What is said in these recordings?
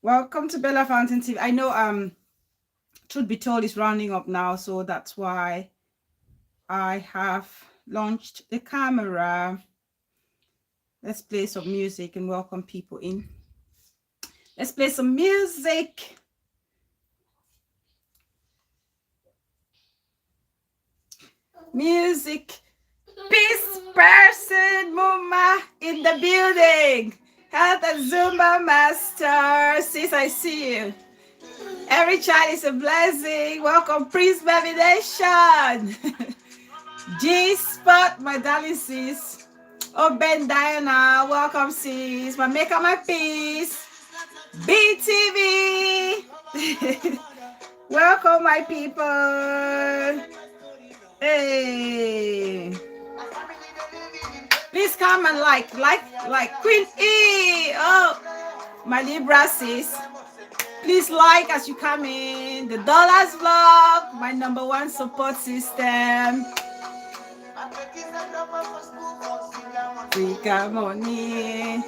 Welcome to Bella Fountain TV. I know truth be told is rounding up now, so that's why I have launched the camera. Let's play some music and welcome people in. Let's play some music. Music. Peace person, Mama in the building. Health and Zumba master. Sis, I see you. Every child is a blessing. Welcome, Prince Baby Nation. G-Spot, my darling sis. Oh, Ben Diana, welcome sis. My maker, my peace. BTV. Welcome, my people. Hey. Please come and like Queen E. Oh, my Libra sis. Please like as you come in. The Dollars Vlog, my #1 support system. Africa money.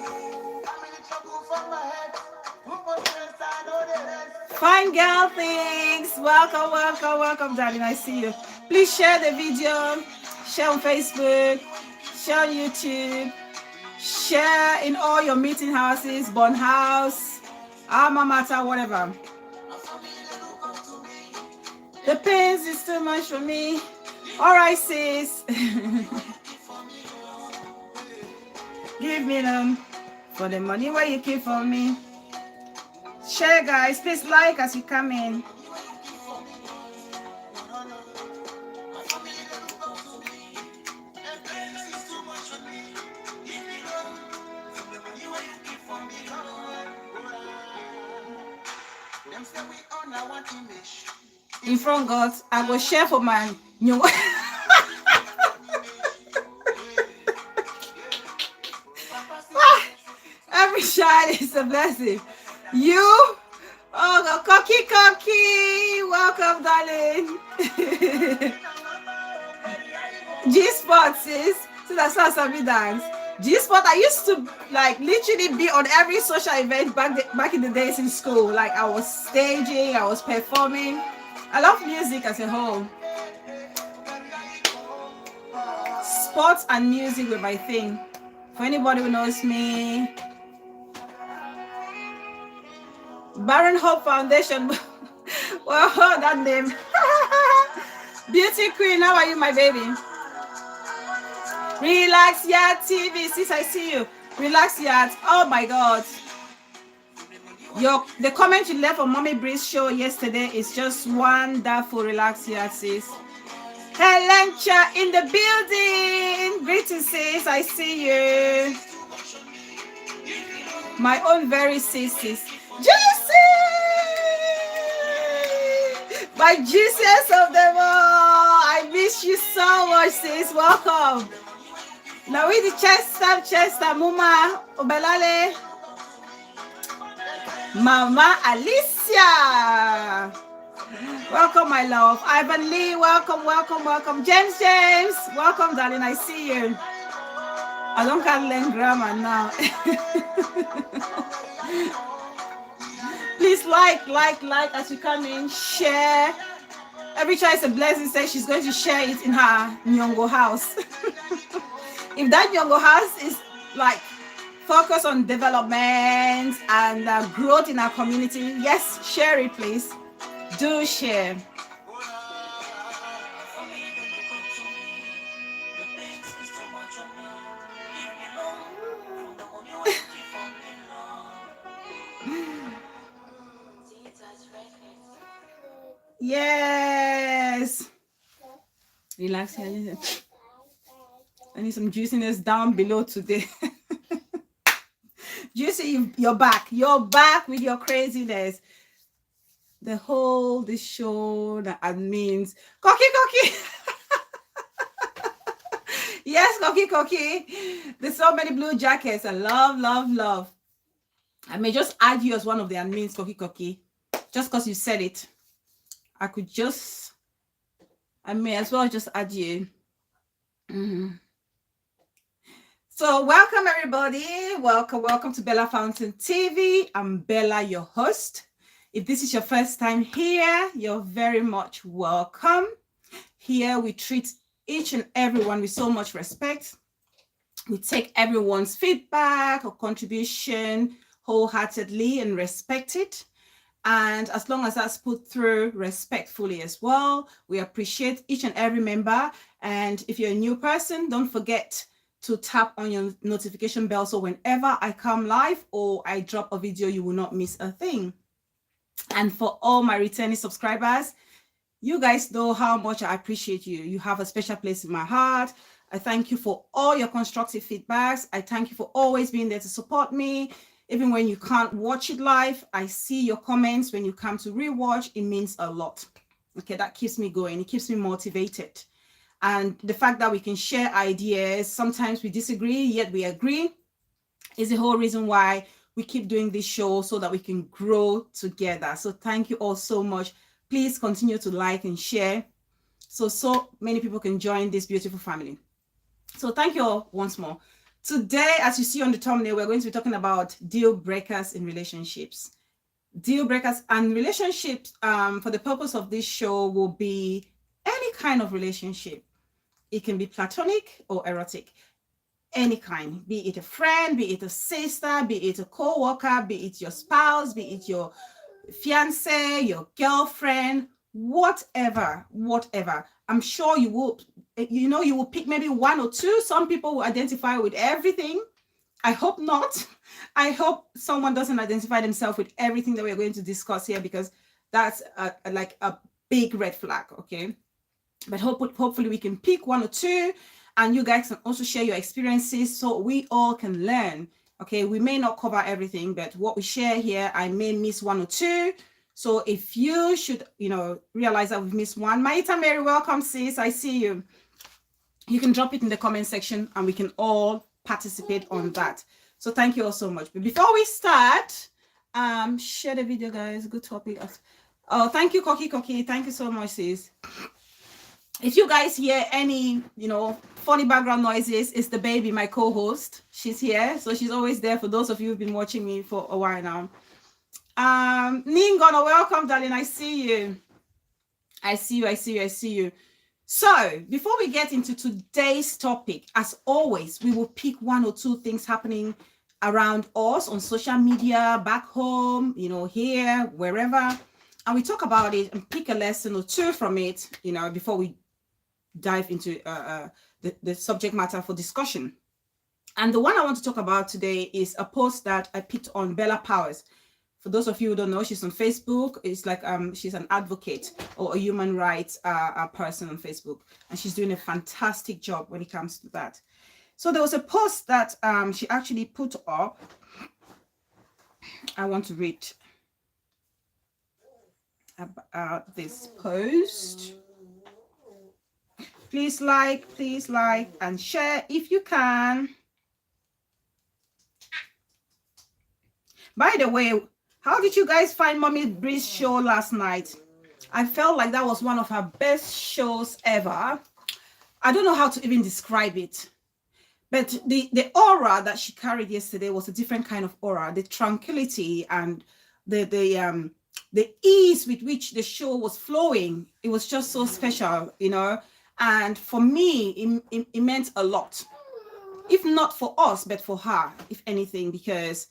Fine girl things. Welcome, darling. I see you. Please share the video. Share on Facebook. Share on YouTube. Share in all your meeting houses, Born House, Alma Mater, whatever. The pains is too much for me. All right, sis. Give me them for the money where you keep for me. Share, guys. Please like as you come in. In front God, I go share for my new. Every child is a blessing. You, oh God, Cocky, welcome, darling. G-Spot, sis. So that's how Sabi dance. G-Spot, I used to like literally be on every social event back in the days in school. Like I was staging, I was performing. I love music as a whole. Sports and music were my thing. For anybody who knows me, Baron Hope Foundation. Well, that name. Beauty Queen, how are you, my baby? Relax Yacht TV, sis, I see you. Relax Yacht. Oh my God. The comment you left on Mommy Breeze show yesterday is just wonderful. Relax Yacht, sis. Helencha in the building. Greetings, sis. I see you. My own very sis. Juicy! My juiciest of them all. I miss you so much, sis. Welcome. Now with the Chester, Mama Obelale, Mama Alicia. Welcome, my love. Ivan Lee, welcome. James, welcome, darling. I see you. I don't can't learn grammar now. Please like as you come in. Share. Every child is a blessing. Says she's going to share it in her Nyongo house. If that Nyongo house is like focus on development and growth in our community, yes, share it, please. Do share. Yes. Relax. I need some juiciness down below today. Juicy, you're back. You're back with your craziness. This show that admins. Cocky. Yes, Cocky. There's so many blue jackets. I love. I may just add you as one of the admins, Cocky. Just because you said it. I may as well just add you. So welcome everybody. Welcome to Bella Fountain TV. I'm Bella, your host. If this is your first time here, you're very much welcome. Here we treat each and everyone with so much respect. We take everyone's feedback or contribution wholeheartedly and respect it. And as long as that's put through respectfully as well, we appreciate each and every member. And if you're a new person, don't forget to tap on your notification bell so whenever I come live or I drop a video, you will not miss a thing. And for all my returning subscribers, you guys know how much I appreciate you. You have a special place in my heart. I thank you for all your constructive feedbacks. I thank you for always being there to support me. Even when you can't watch it live, I see your comments. When you come to rewatch, it means a lot. Okay, that keeps me going. It keeps me motivated. And the fact that we can share ideas, sometimes we disagree, yet we agree, is the whole reason why we keep doing this show, so that we can grow together. So thank you all so much. Please continue to like and share so many people can join this beautiful family. So thank you all once more. Today, as you see on the thumbnail, we're going to be talking about deal breakers in relationships. Deal breakers and relationships, for the purpose of this show, will be any kind of relationship. It can be platonic or erotic. Any kind, be it a friend, be it a sister, be it a co-worker, be it your spouse, be it your fiance, your girlfriend, whatever. I'm sure you will pick maybe one or two. Some people will identify with everything. I hope not. I hope someone doesn't identify themselves with everything that we're going to discuss here, because that's like a big red flag. Okay, but hopefully we can pick one or two, and you guys can also share your experiences so we all can learn. Okay, we may not cover everything, but what we share here, I may miss one or two. So if you should, realize that we've missed one, Maita Mary, welcome sis, I see you. You can drop it in the comment section and we can all participate on that. So thank you all so much. But before we start, share the video, guys. Good topic. Oh, thank you, Koki. Thank you so much, sis. If you guys hear any, funny background noises, it's the baby, my co-host. She's here. So she's always there for those of you who've been watching me for a while now. Ningona, welcome, darling. I see you. I see you. So before we get into today's topic, as always, we will pick one or two things happening around us on social media, back home, here, wherever. And we talk about it and pick a lesson or two from it, before we dive into the subject matter for discussion. And the one I want to talk about today is a post that I picked on Bella Powers. For those of you who don't know, she's on Facebook. It's like she's an advocate or a human rights person on Facebook, and she's doing a fantastic job when it comes to that. So there was a post that she actually put up. I want to read about this post. Please like and share if you can. By the way, how did you guys find Mommy Bree's show last night? I felt like that was one of her best shows ever. I don't know how to even describe it, but the aura that she carried yesterday was a different kind of aura. The tranquility and the ease with which the show was flowing, it was just so special, and for me it meant a lot, if not for us but for her, if anything, because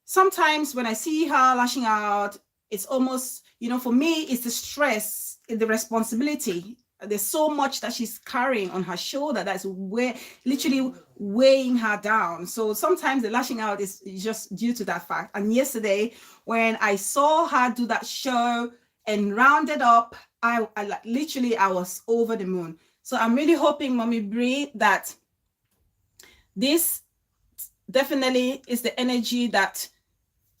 sometimes when I see her lashing out, it's almost, for me, it's the stress, the responsibility. There's so much that she's carrying on her shoulder that's literally weighing her down. So sometimes the lashing out is just due to that fact. And yesterday, when I saw her do that show and rounded up, I was over the moon. So I'm really hoping, Mommy Bree, that this definitely is the energy that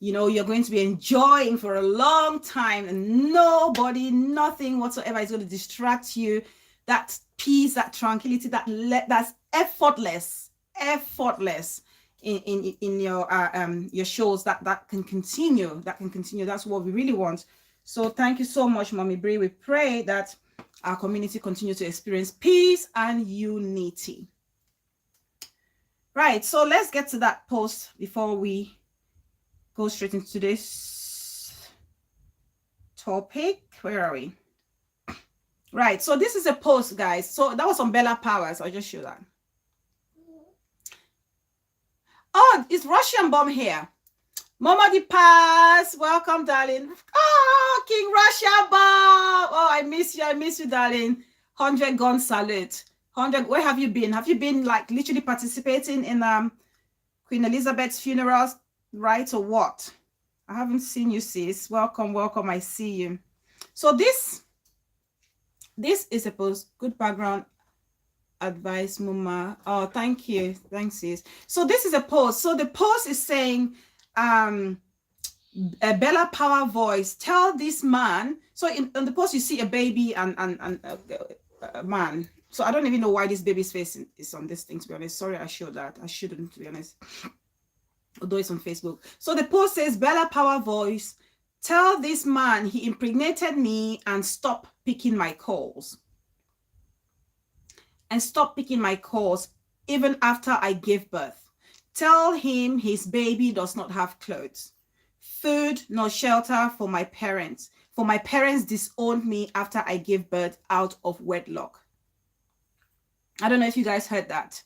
you're going to be enjoying for a long time, and nothing whatsoever is going to distract you. That peace, that tranquility, that's effortless in your shows, that can continue. That's what we really want. So thank you so much, Mommy Bree. We pray that our community continue to experience peace and unity. Right, so let's get to that post before we go straight into this topic. Where are we? Right, so this is a post, guys. So that was on Bella Powers. I'll just show that. Oh, it's Russian bomb here. Mama the Pass, welcome, darling. Oh, King Russia bomb. Oh, I miss you, darling. 100 gun salute. 100. Where have you been? Have you been like literally participating in Queen Elizabeth's funerals, right, or what? I haven't seen you, sis. Welcome. I see you. So this is a post. Good background advice, Mama. Oh, thank you. Thanks, sis. So this is a post. So the post is saying, a Bella Power voice, tell this man. So in the post you see a baby and a man. So I don't even know why this baby's face is on this thing, to be honest. Sorry, I showed that. I shouldn't, to be honest. Although it's on Facebook. So the post says, Bella Power voice, tell this man he impregnated me and stop picking my calls. And stop picking my calls even after I gave birth. Tell him his baby does not have clothes, food, nor shelter for my parents. For my parents disowned me after I gave birth out of wedlock. I don't know if you guys heard that.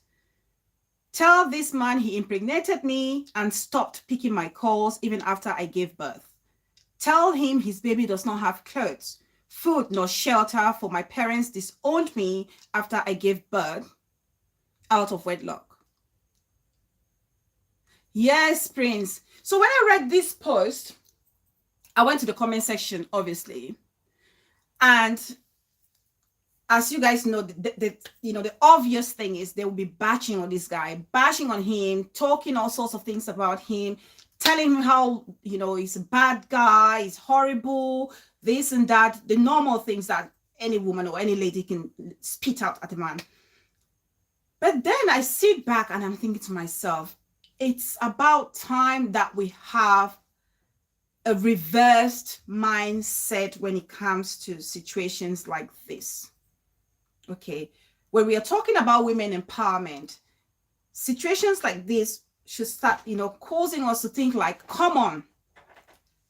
Tell this man he impregnated me and stopped picking my calls even after I gave birth. Tell him his baby does not have clothes, food, nor shelter, for my parents disowned me after I gave birth out of wedlock. Yes, Prince. So when I read this post, I went to the comment section, obviously. And as you guys know, the obvious thing is they will be bashing on this guy, bashing on him, talking all sorts of things about him, telling him how, he's a bad guy, he's horrible, this and that, the normal things that any woman or any lady can spit out at a man. But then I sit back and I'm thinking to myself, it's about time that we have a reversed mindset when it comes to situations like this. Okay, when we are talking about women empowerment, situations like this should start, causing us to think like, come on,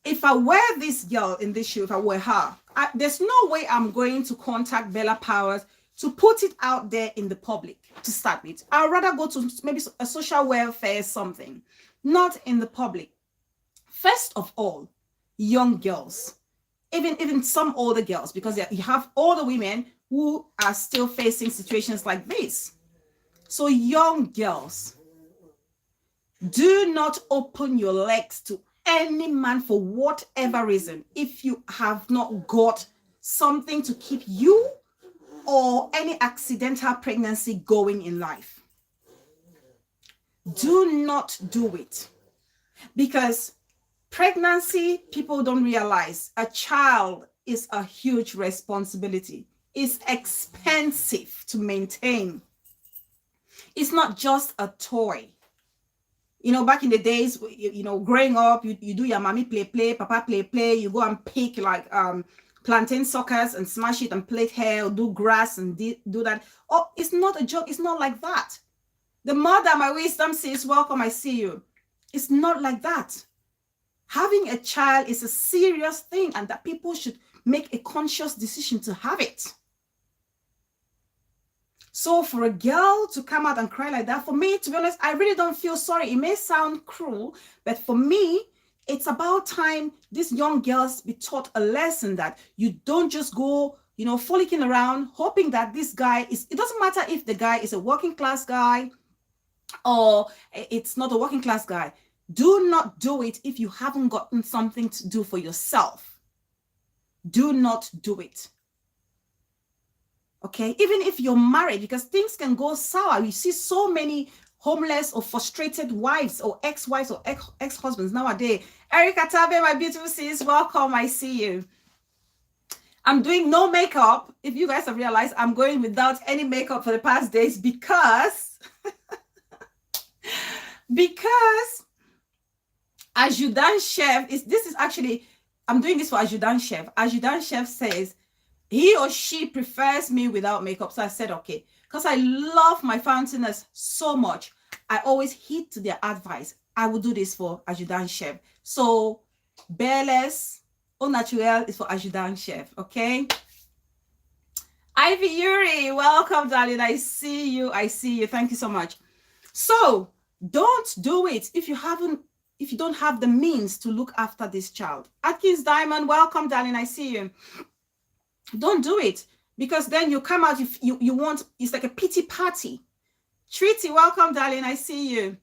if I were this girl in this shoe, if I were her, there's no way I'm going to contact Bella Powers to put it out there in the public to start with. I'd rather go to maybe a social welfare something, not in the public. First of all, young girls, even some older girls, because you have older women who are still facing situations like this. So young girls, do not open your legs to any man for whatever reason if you have not got something to keep you or any accidental pregnancy going in life. Do not do it, because pregnancy, people don't realize, a child is a huge responsibility. It's expensive to maintain. It's not just a toy. Back in the days, growing up, you do your mommy play, papa play, you go and pick like plantain suckers and smash it and plait hair, or do grass and do that. Oh, it's not a joke. It's not like that. The mother, my wisdom says, welcome, I see you. It's not like that. Having a child is a serious thing, and that people should make a conscious decision to have it. So for a girl to come out and cry like that, for me, to be honest, I really don't feel sorry. It may sound cruel, but for me, it's about time these young girls be taught a lesson that you don't just go, frolicking around, hoping that this guy is, it doesn't matter if the guy is a working class guy or it's not a working class guy. Do not do it if you haven't gotten something to do for yourself. Do not do it. Okay, even if you're married, because things can go sour. You see so many homeless or frustrated wives or ex-wives or ex-husbands nowadays. Erica Tabe, my beautiful sis, welcome. I see you. I'm doing no makeup. If you guys have realized, I'm going without any makeup for the past days because Adjutant Chef this is actually, I'm doing this for Adjutant Chef. Adjutant Chef says he or she prefers me without makeup. So I said, okay, because I love my fountainers so much. I always heed to their advice. I will do this for adjutant chef. So Bearless au naturel is for adjutant chef. Okay. Ivy Yuri, welcome, darling. I see you. I see you. Thank you so much. So don't do it if you don't have the means to look after this child. Atkins Diamond, welcome, darling. I see you. Don't do it, because then you come out, you want, it's like a pity party. Treaty, welcome, darling. I see you.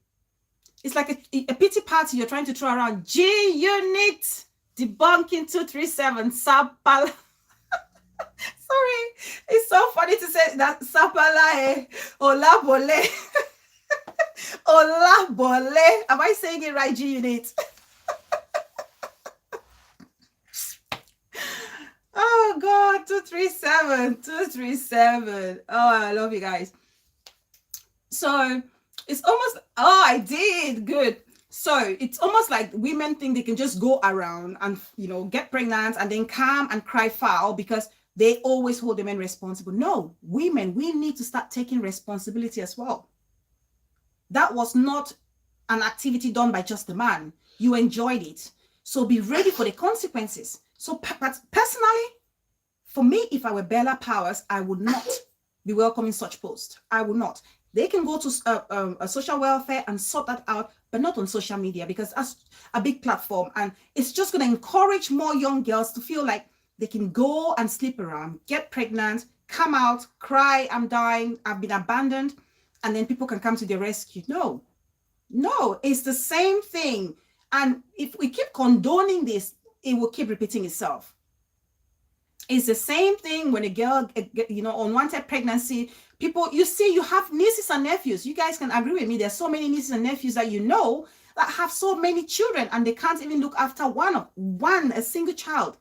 It's like a pity party you're trying to throw around. G Unit, debunking 237, Sapala. Sorry, it's so funny to say that. Sapala, Olabole. Olabole. Am I saying it right, G Unit? Oh God, 237. Oh, I love you guys. So it's almost, oh, I did good. So it's almost like women think they can just go around and, you know, get pregnant and then come and cry foul because they always hold the men responsible. No, women, we need to start taking responsibility as well. That was not an activity done by just the man. You enjoyed it. So be ready for the consequences. So but personally, for me, if I were Bella Powers, I would not be welcoming such posts. I would not. They can go to a social welfare and sort that out, but not on social media, because that's a big platform. And it's just going to encourage more young girls to feel like they can go and sleep around, get pregnant, come out, cry, I'm dying, I've been abandoned, and then people can come to their rescue. No, it's the same thing. And if we keep condoning this, it will keep repeating itself. It's the same thing when a girl, you know, unwanted pregnancy, people, you see, you have nieces and nephews. You guys can agree with me. There's so many nieces and nephews that you know that have so many children and they can't even look after a single child.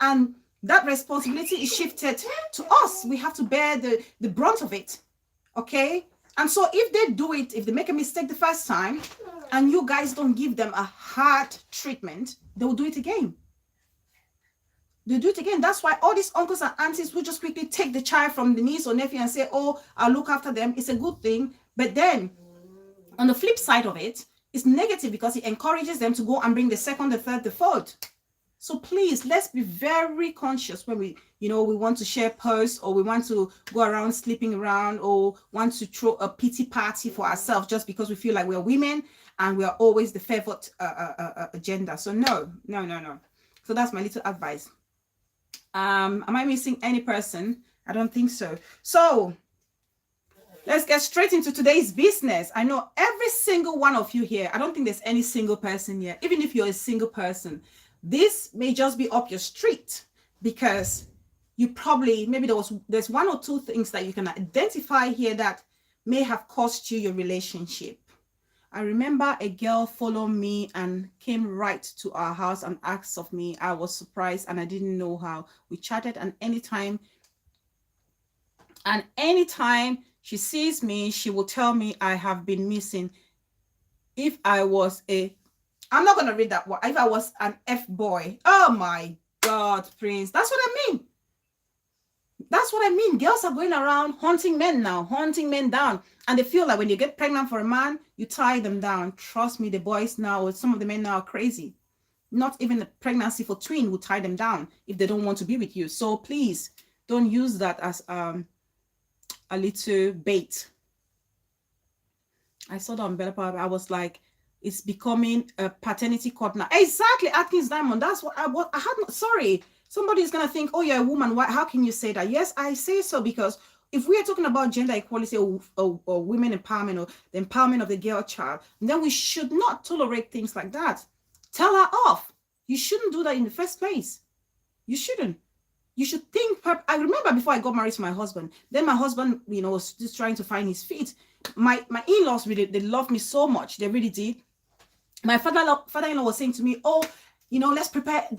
And that responsibility is shifted to us. We have to bear the brunt of it. Okay. And so if they do it, if they make a mistake the first time and you guys don't give them a hard treatment, they will do it again. They do it again. That's why all these uncles and aunties who just quickly take the child from the niece or nephew and say, oh, I'll look after them. It's a good thing. But then on the flip side of it, it's negative because it encourages them to go and bring the second, the third, the fourth. So please, let's be very conscious when we want to share posts or we want to go around sleeping around or want to throw a pity party for ourselves just because we feel like we're women and we are always the favored agenda. So no. So that's my little advice. Am I missing any person? I don't think so. So let's get straight into today's business. I know every single one of you here, I don't think there's any single person here, even if you're a single person, this may just be up your street because you probably, maybe there's one or two things that you can identify here that may have cost you your relationship. I remember a girl followed me and came right to our house and asked of me. I was surprised and I didn't know how. We chatted, and anytime she sees me, she will tell me I have been missing. If I was I'm not going to read that one. If I was an F-boy. Oh my God, Prince. That's what I mean. That's what I mean. Girls are going around hunting men now, hunting men down. And they feel like when you get pregnant for a man, you tie them down. Trust me, the boys now, or some of the men now are crazy. Not even a pregnancy for twin will tie them down if they don't want to be with you. So please don't use that as a little bait. I saw that on Bella Power. I was like, it's becoming a paternity court now. Exactly, Atkins Diamond. That's what I had. Sorry. Somebody's going to think, oh, you're a woman. How can you say that? Yes, I say so because if we are talking about gender equality or women empowerment or the empowerment of the girl child, then we should not tolerate things like that. Tell her off. You shouldn't do that in the first place. You shouldn't. You should think. I remember before I got married to my husband, then my husband, was just trying to find his feet. My in-laws really, they loved me so much. They really did. My father-in-law was saying to me, oh, let's prepare,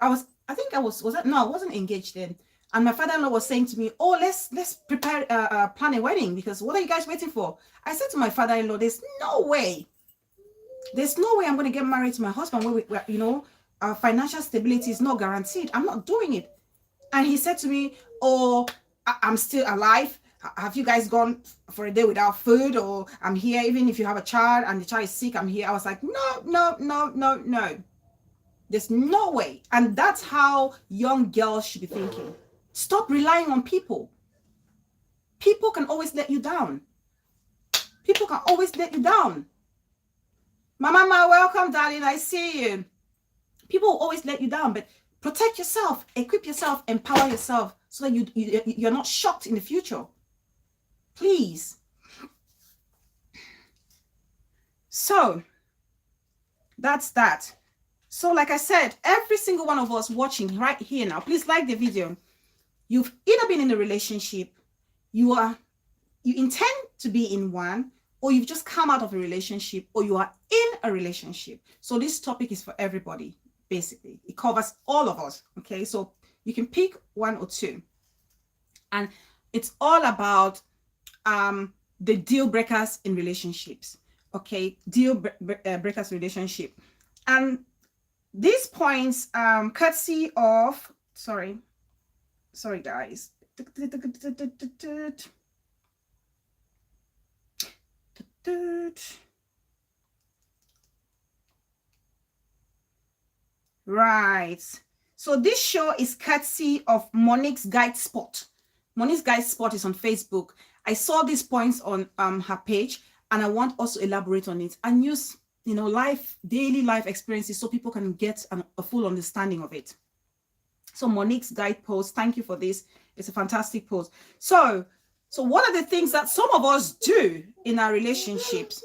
I wasn't engaged then. And my father-in-law was saying to me, oh, let's prepare, plan a wedding, because what are you guys waiting for? I said to my father-in-law, there's no way I'm going to get married to my husband where our financial stability is not guaranteed. I'm not doing it. And he said to me, oh, I'm still alive. have you guys gone for a day without food? Or I'm here, even if you have a child and the child is sick, I'm here. I was like, no, no, no, no, no. There's no way. And that's how young girls should be thinking. Stop relying on people. People can always let you down. People can always let you down. Mama, welcome, darling. I see you. People will always let you down, but protect yourself, equip yourself, empower yourself so that you're not shocked in the future. Please. So that's that. So like I said, every single one of us watching right here now, please like the video. You've either been in a relationship, you intend to be in one, or you've just come out of a relationship, or you are in a relationship. So this topic is for everybody, basically. It covers all of us, okay? So you can pick one or two. And it's all about the deal breakers in relationships, okay? Deal breakers relationship. And these points, courtesy of, sorry guys. Right. So this show is courtesy of Monique's Guide Spot. Monique's Guide Spot is on Facebook. I saw these points on her page, and I want us to elaborate on it and use, you know, daily life experiences so people can get a full understanding of it. So Monique's guide post, thank you for this. It's a fantastic post. So what are the things that some of us do in our relationships?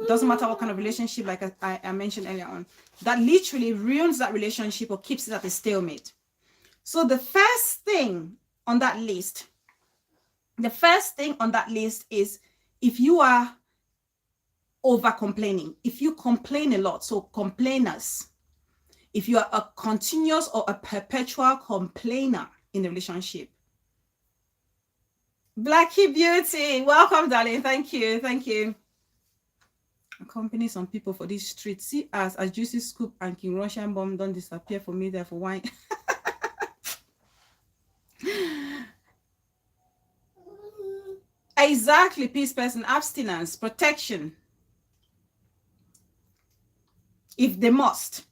Doesn't matter what kind of relationship, like I mentioned earlier on, that literally ruins that relationship or keeps it at a stalemate. So the first thing on that list is if you are over complaining, if you complain a lot, so complainers, if you are a continuous or a perpetual complainer in the relationship. Blackie Beauty, welcome, darling. Thank you. Accompany some people for this street. See as Juicy Scoop and King Russian Bomb don't disappear for me there for wine. Exactly, peace person, abstinence, protection. If they must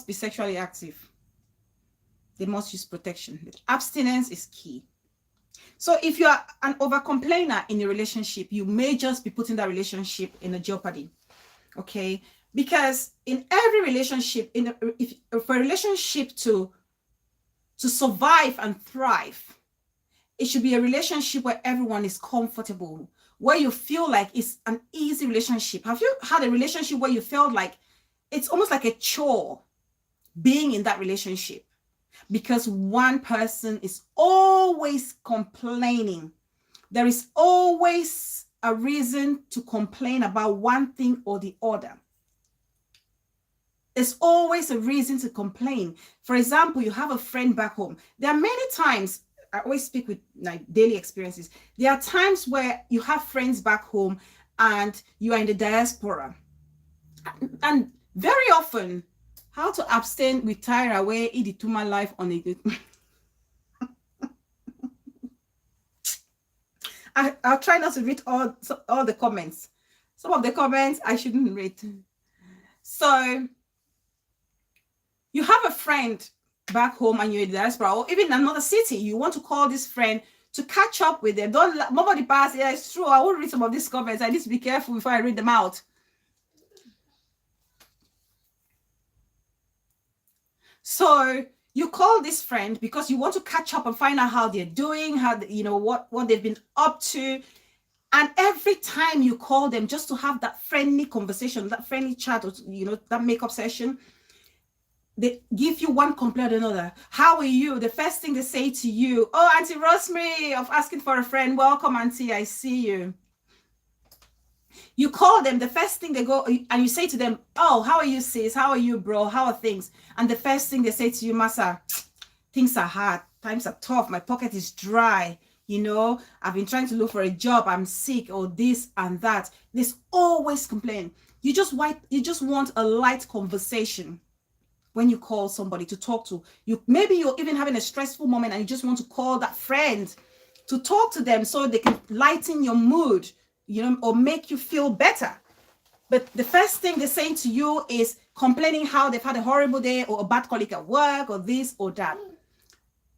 be sexually active, they must use protection. Abstinence is key. So if you are an over complainer in a relationship, you may just be putting that relationship in a jeopardy, okay? Because in every relationship, for a relationship to survive and thrive, it should be a relationship where everyone is comfortable, where you feel like it's an easy relationship. Have you had a relationship where you felt like it's almost like a chore being in that relationship? Because one person is always complaining. There is always a reason to complain about one thing or the other. There's always a reason to complain. For example, you have a friend back home. There are many times, I always speak with like daily experiences. There are times where you have friends back home and you are in the diaspora. And very often, how to abstain with tire away idituma life on a good. I'll try not to read all the comments. Some of the comments I shouldn't read. So you have a friend back home and you're in the diaspora or even in another city. You want to call this friend to catch up with them. Don't nobody pass. Yeah, it's true. I will read some of these comments. I need to be careful before I read them out. So you call this friend because you want to catch up and find out how they're doing, how you know what they've been up to. And every time you call them just to have that friendly conversation, that friendly chat, or that makeup session, they give you one complaint or another. How are you? The first thing they say to you, oh, Auntie Rosemary, of asking for a friend. Welcome, Auntie, I see you. You call them, the first thing they go, and you say to them, oh, how are you, sis? How are you, bro? How are things? And the first thing they say to you, Massa, things are hard. Times are tough. My pocket is dry. I've been trying to look for a job. I'm sick, or this and that. There's always complaint. You just want a light conversation. when you call somebody to talk to. Maybe you're even having a stressful moment and you just want to call that friend to talk to them so they can lighten your mood, or make you feel better. But the first thing they're saying to you is complaining how they've had a horrible day or a bad colleague at work or this or that.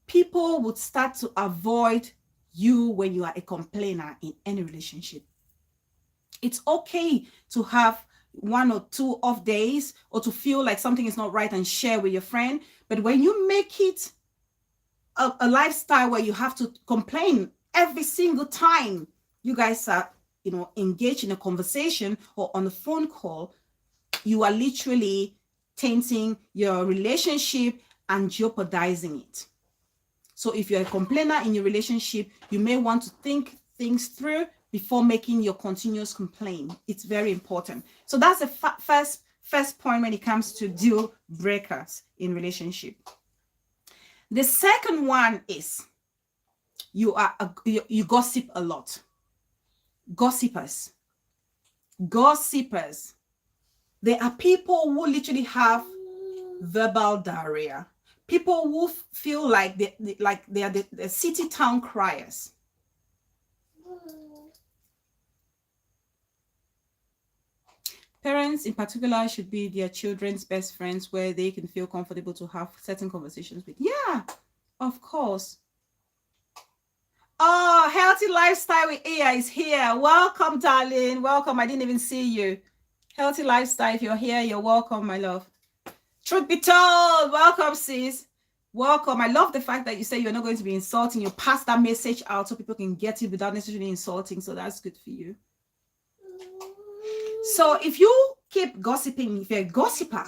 People would start to avoid you when you are a complainer in any relationship. It's okay to have 1 or 2 off days or to feel like something is not right and share with your friend. But when you make it a lifestyle where you have to complain every single time you guys are, engaged in a conversation or on a phone call, you are literally tainting your relationship and jeopardizing it. So if you're a complainer in your relationship, you may want to think things through before making your continuous complaint. It's very important. So that's the first point when it comes to deal breakers in relationship. The second one is you gossip a lot. Gossipers. There are people who literally have verbal diarrhea. People who feel like they are the city town criers. Parents in particular should be their children's best friends, where they can feel comfortable to have certain conversations with. Yeah, of course. Oh, Healthy Lifestyle with Iya is here. Welcome, darling. Welcome. I didn't even see you. Healthy Lifestyle, if you're here, you're welcome, my love. Truth be told, welcome, sis. Welcome. I love the fact that you say you're not going to be insulting. You pass that message out so people can get it without necessarily insulting. So that's good for you. So if you keep gossiping, if you're a gossiper,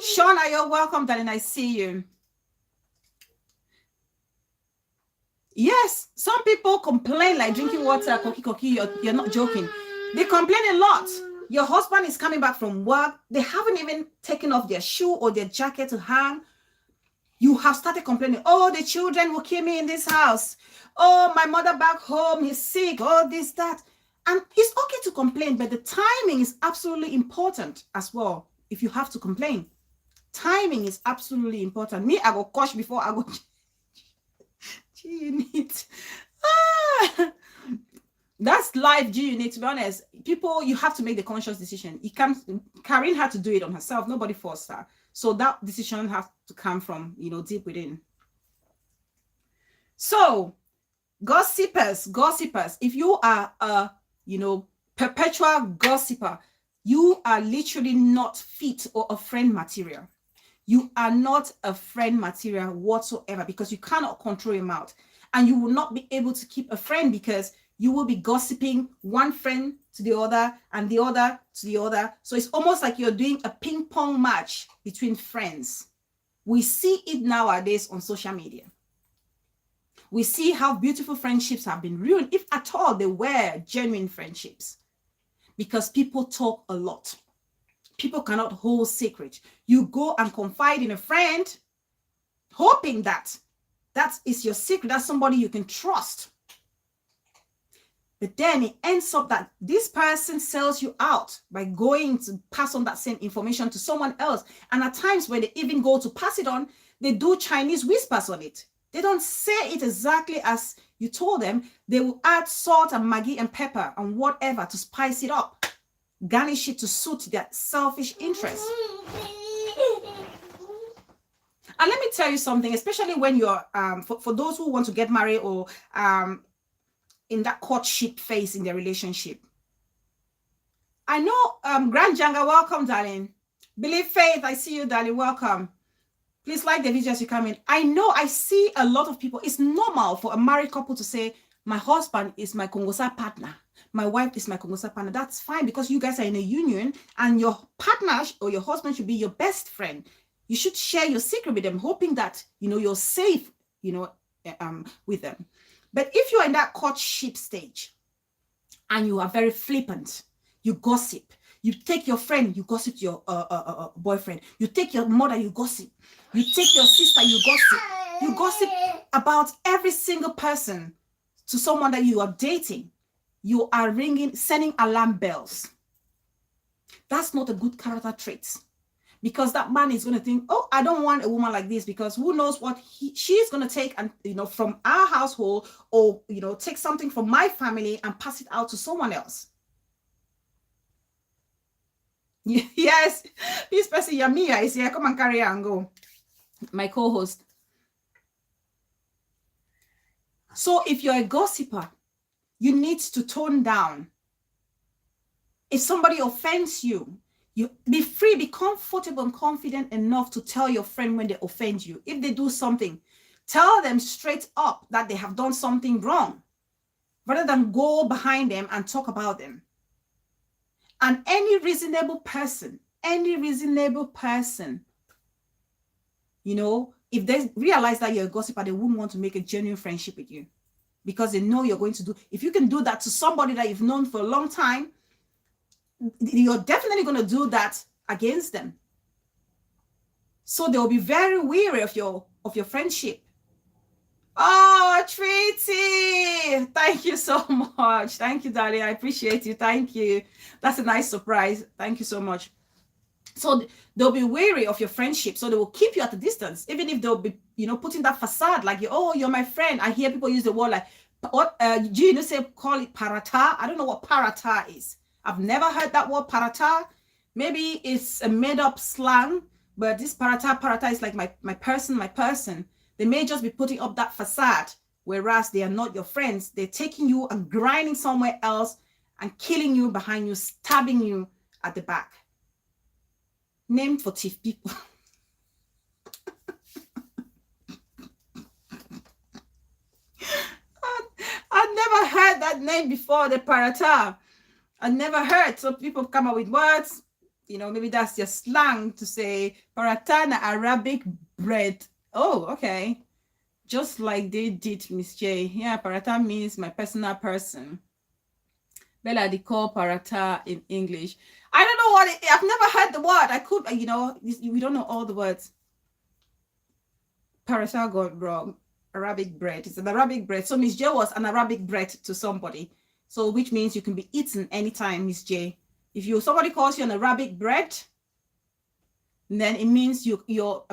Shauna, you're welcome, darling. I see you. Yes, some people complain like drinking water, koki. You're not joking. They complain a lot. Your husband is coming back from work. They haven't even taken off their shoe or their jacket to hang. You have started complaining. Oh, the children will kill me in this house. Oh, my mother back home is sick. Oh, this, that. And it's okay to complain, but the timing is absolutely important as well. If you have to complain, timing is absolutely important. Me, I go coach before I go. G-Unit. That's life, G-Unit, to be honest. People, you have to make the conscious decision. You can't, Karine had to do it on herself. Nobody forced her. So that decision has to come from, deep within. So, gossipers, if you are a, perpetual gossiper, you are literally not fit or a friend material. You are not a friend material whatsoever, because you cannot control your mouth, and you will not be able to keep a friend because you will be gossiping one friend to the other and the other to the other. So it's almost like you're doing a ping pong match between friends. We see it nowadays on social media. We see how beautiful friendships have been ruined, if at all they were genuine friendships, because people talk a lot. People cannot hold secret. You go and confide in a friend, hoping that is your secret. That's somebody you can trust. But then it ends up that this person sells you out by going to pass on that same information to someone else. And at times when they even go to pass it on, they do Chinese whispers on it. They don't say it exactly as you told them. They will add salt and Maggi and pepper and whatever to spice it up, garnish it to suit their selfish interests. And let me tell you something, especially when you're, for those who want to get married or in that courtship phase in their relationship. I know, Grand Janga, welcome, darling. Believe Faith, I see you, darling, welcome. Please like the video as you come in. I know I see a lot of people. It's normal for a married couple to say, my husband is my Kongosa partner. My wife is my Kongosa partner. That's fine, because you guys are in a union and your partner or your husband should be your best friend. You should share your secret with them, hoping that, you're safe, with them. But if you're in that courtship stage and you are very flippant, you gossip, you take your friend, you gossip to your boyfriend, you take your mother, you gossip, you take your sister, you gossip about every single person to someone that you are dating, you are sending alarm bells. That's not a good character trait. because that man is going to think, oh, I don't want a woman like this, because who knows what she's going to take, and from our household, or take something from my family and pass it out to someone else. Yes, this person Yamiya is here. Come and carry her and go. My co-host. So if you're a gossiper, you need to tone down. If somebody offends you, you be free, be comfortable and confident enough to tell your friend when they offend you. If they do something, tell them straight up that they have done something wrong, rather than go behind them and talk about them. And any reasonable person, if they realize that you're a gossiper, they wouldn't want to make a genuine friendship with you, because they know you're going to do. If you can do that to somebody that you've known for a long time, you're definitely going to do that against them. So they'll be very weary of your friendship. Oh, Treaty, thank you so much. Thank you, darling. I appreciate you. Thank you. That's a nice surprise. Thank you so much. So they'll be wary of your friendship. So they will keep you at a distance, even if they'll be, putting that facade like, oh, you're my friend. I hear people use the word like, what, call it parata. I don't know what parata is. I've never heard that word parata. Maybe it's a made up slang, but this parata is like my person. They may just be putting up that facade, whereas they are not your friends. They're taking you and grinding somewhere else and killing you behind you, stabbing you at the back. Name for thief people. I've never heard that name before, the parata. I never heard. So people come up with words, maybe that's your slang to say parata na Arabic bread. Oh, okay. Just like they did, Miss J. Yeah, parata means my personal person. Bella, they call parata in English. I don't know what I've never heard the word. I could, we don't know all the words. Parata got wrong. Arabic bread. It's an Arabic bread. So Miss J was an Arabic bread to somebody. So which means you can be eaten anytime, Miss J. If somebody calls you an Arabic bread, then it means you're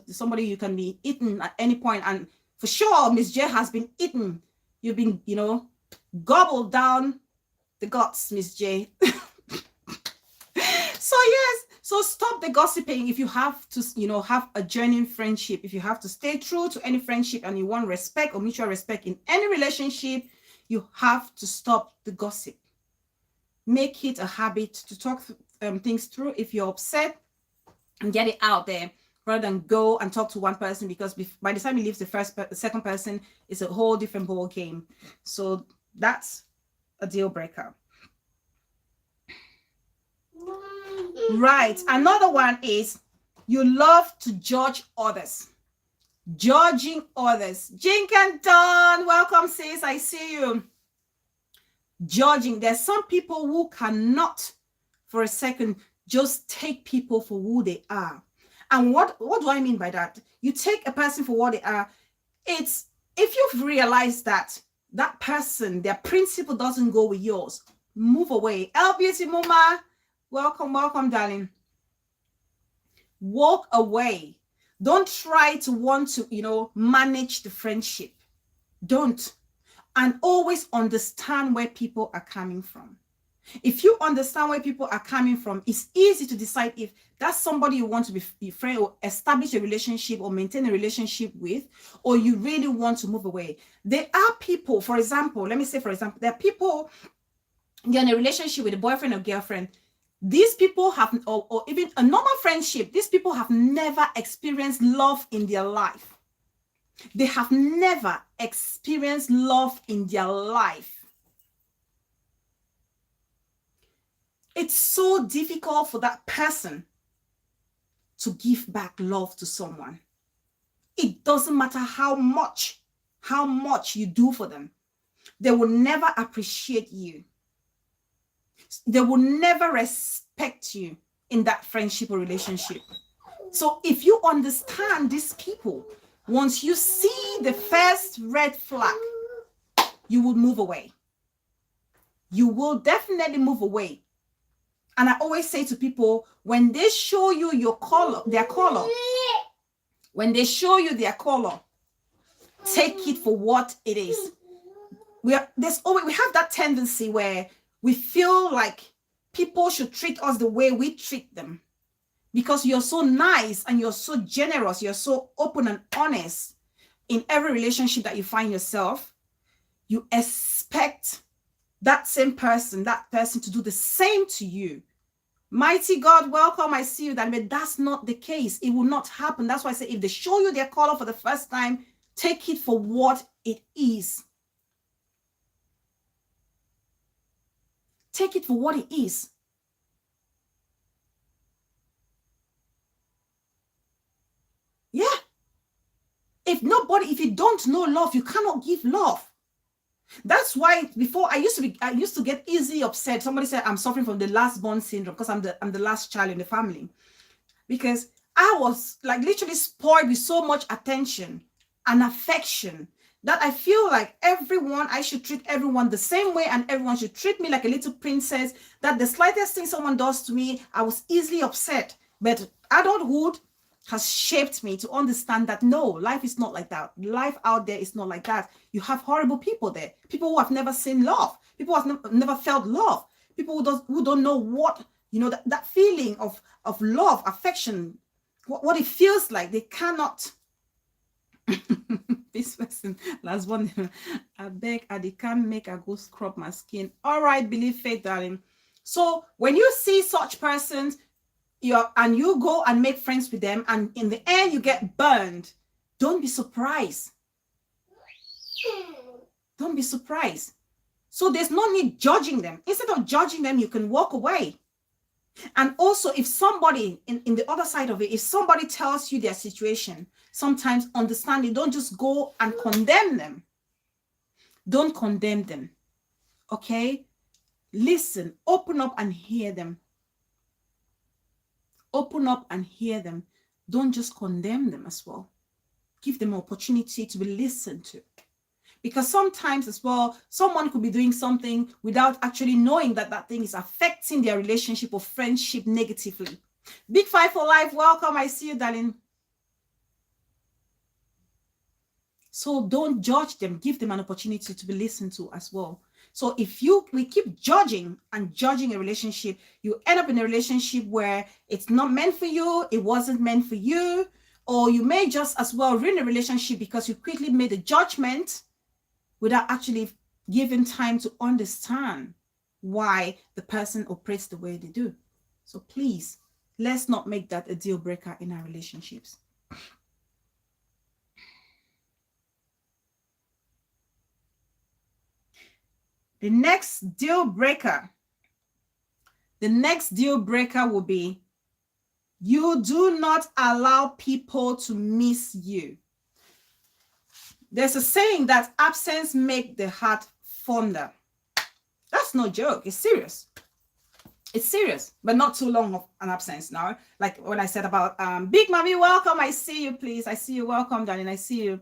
somebody you can be eaten at any point. And for sure, Miss J has been eaten. You've been, gobbled down the guts, Miss J. So yes, so stop the gossiping. If you have to, have a genuine friendship, if you have to stay true to any friendship and you want respect or mutual respect in any relationship, you have to stop the gossip. Make it a habit to talk things through. If you're upset, and get it out there, rather than go and talk to one person, because by the time he leaves the second person, it's a whole different ball game. So that's a deal breaker. Right. Another one is you love to judge others. Judging others. Jink and Dawn, welcome, sis. I see you. Judging. There's some people who cannot, for a second, just take people for who they are. And what do I mean by that? You take a person for what they are. It's if you've realized that person, their principle doesn't go with yours, move away. El Beauty Mama, welcome, darling. Walk away. Don't try to want to, manage the friendship. Don't. And always understand where people are coming from. If you understand where people are coming from, it's easy to decide if that's somebody you want to be friend or establish a relationship or maintain a relationship with, or you really want to move away. There are people, for example, there are people you're in a relationship with a boyfriend or girlfriend. These people have, or even a normal friendship, these people have never experienced love in their life. They have never experienced love in their life. It's so difficult for that person to give back love to someone. It doesn't matter how much you do for them. They will never appreciate you. They will never respect you in that friendship or relationship. So if you understand these people, once you see the first red flag, you will move away. You will definitely move away. And I always say to people, when they show you your color, their color, when they show you their color, take it for what it is. We have that tendency where we feel like people should treat us the way we treat them, because you're so nice and you're so generous, you're so open and honest in every relationship that you find yourself. You expect that person to do the same to you. Mighty God, welcome. I see you. But that's not the case. It will not happen. That's why I say, if they show you their color for the first time, take it for what it is. Take it for what it is. Yeah. If you don't know love, you cannot give love. That's why before I used to get easily upset. Somebody said I'm suffering from the last born syndrome because I'm the last child in the family, because I was like literally spoiled with so much attention and affection that I feel like I should treat everyone the same way, and everyone should treat me like a little princess, that the slightest thing someone does to me, I was easily upset. But adulthood has shaped me to understand that no, life is not like that. Life out there is not like that. You have horrible people there, people who have never seen love, people who have never felt love, people who don't know what, that feeling of love, affection, what it feels like. They cannot. This person, last one, I beg, they can't make a go scrub my skin. All right, believe faith, darling. So when you see such persons, you go and make friends with them, and in the end you get burned, don't be surprised. Don't be surprised. So there's no need judging them. Instead of judging them, you can walk away. And also, if somebody in the other side of it, if somebody tells you their situation, sometimes understand it. Don't just go and condemn them. Don't condemn them. Okay? Listen, open up and hear them. Open up and hear them. Don't just condemn them as well. Give them an opportunity to be listened to. Because sometimes as well, someone could be doing something without actually knowing that thing is affecting their relationship or friendship negatively. Big Five for Life, welcome. I see you, darling. So don't judge them. Give them an opportunity to be listened to as well. So if we keep judging a relationship, you end up in a relationship where it's not meant for you, it wasn't meant for you, or you may just as well ruin a relationship because you quickly made a judgment without actually giving time to understand why the person operates the way they do. So please, let's not make that a deal breaker in our relationships. The next deal breaker will be, you do not allow people to miss you. There's a saying that absence makes the heart fonder. That's no joke. It's serious. It's serious, but not too long of an absence now. Like when I said about Big Mommy, welcome. I see you, please. I see you. Welcome, darling. I see you.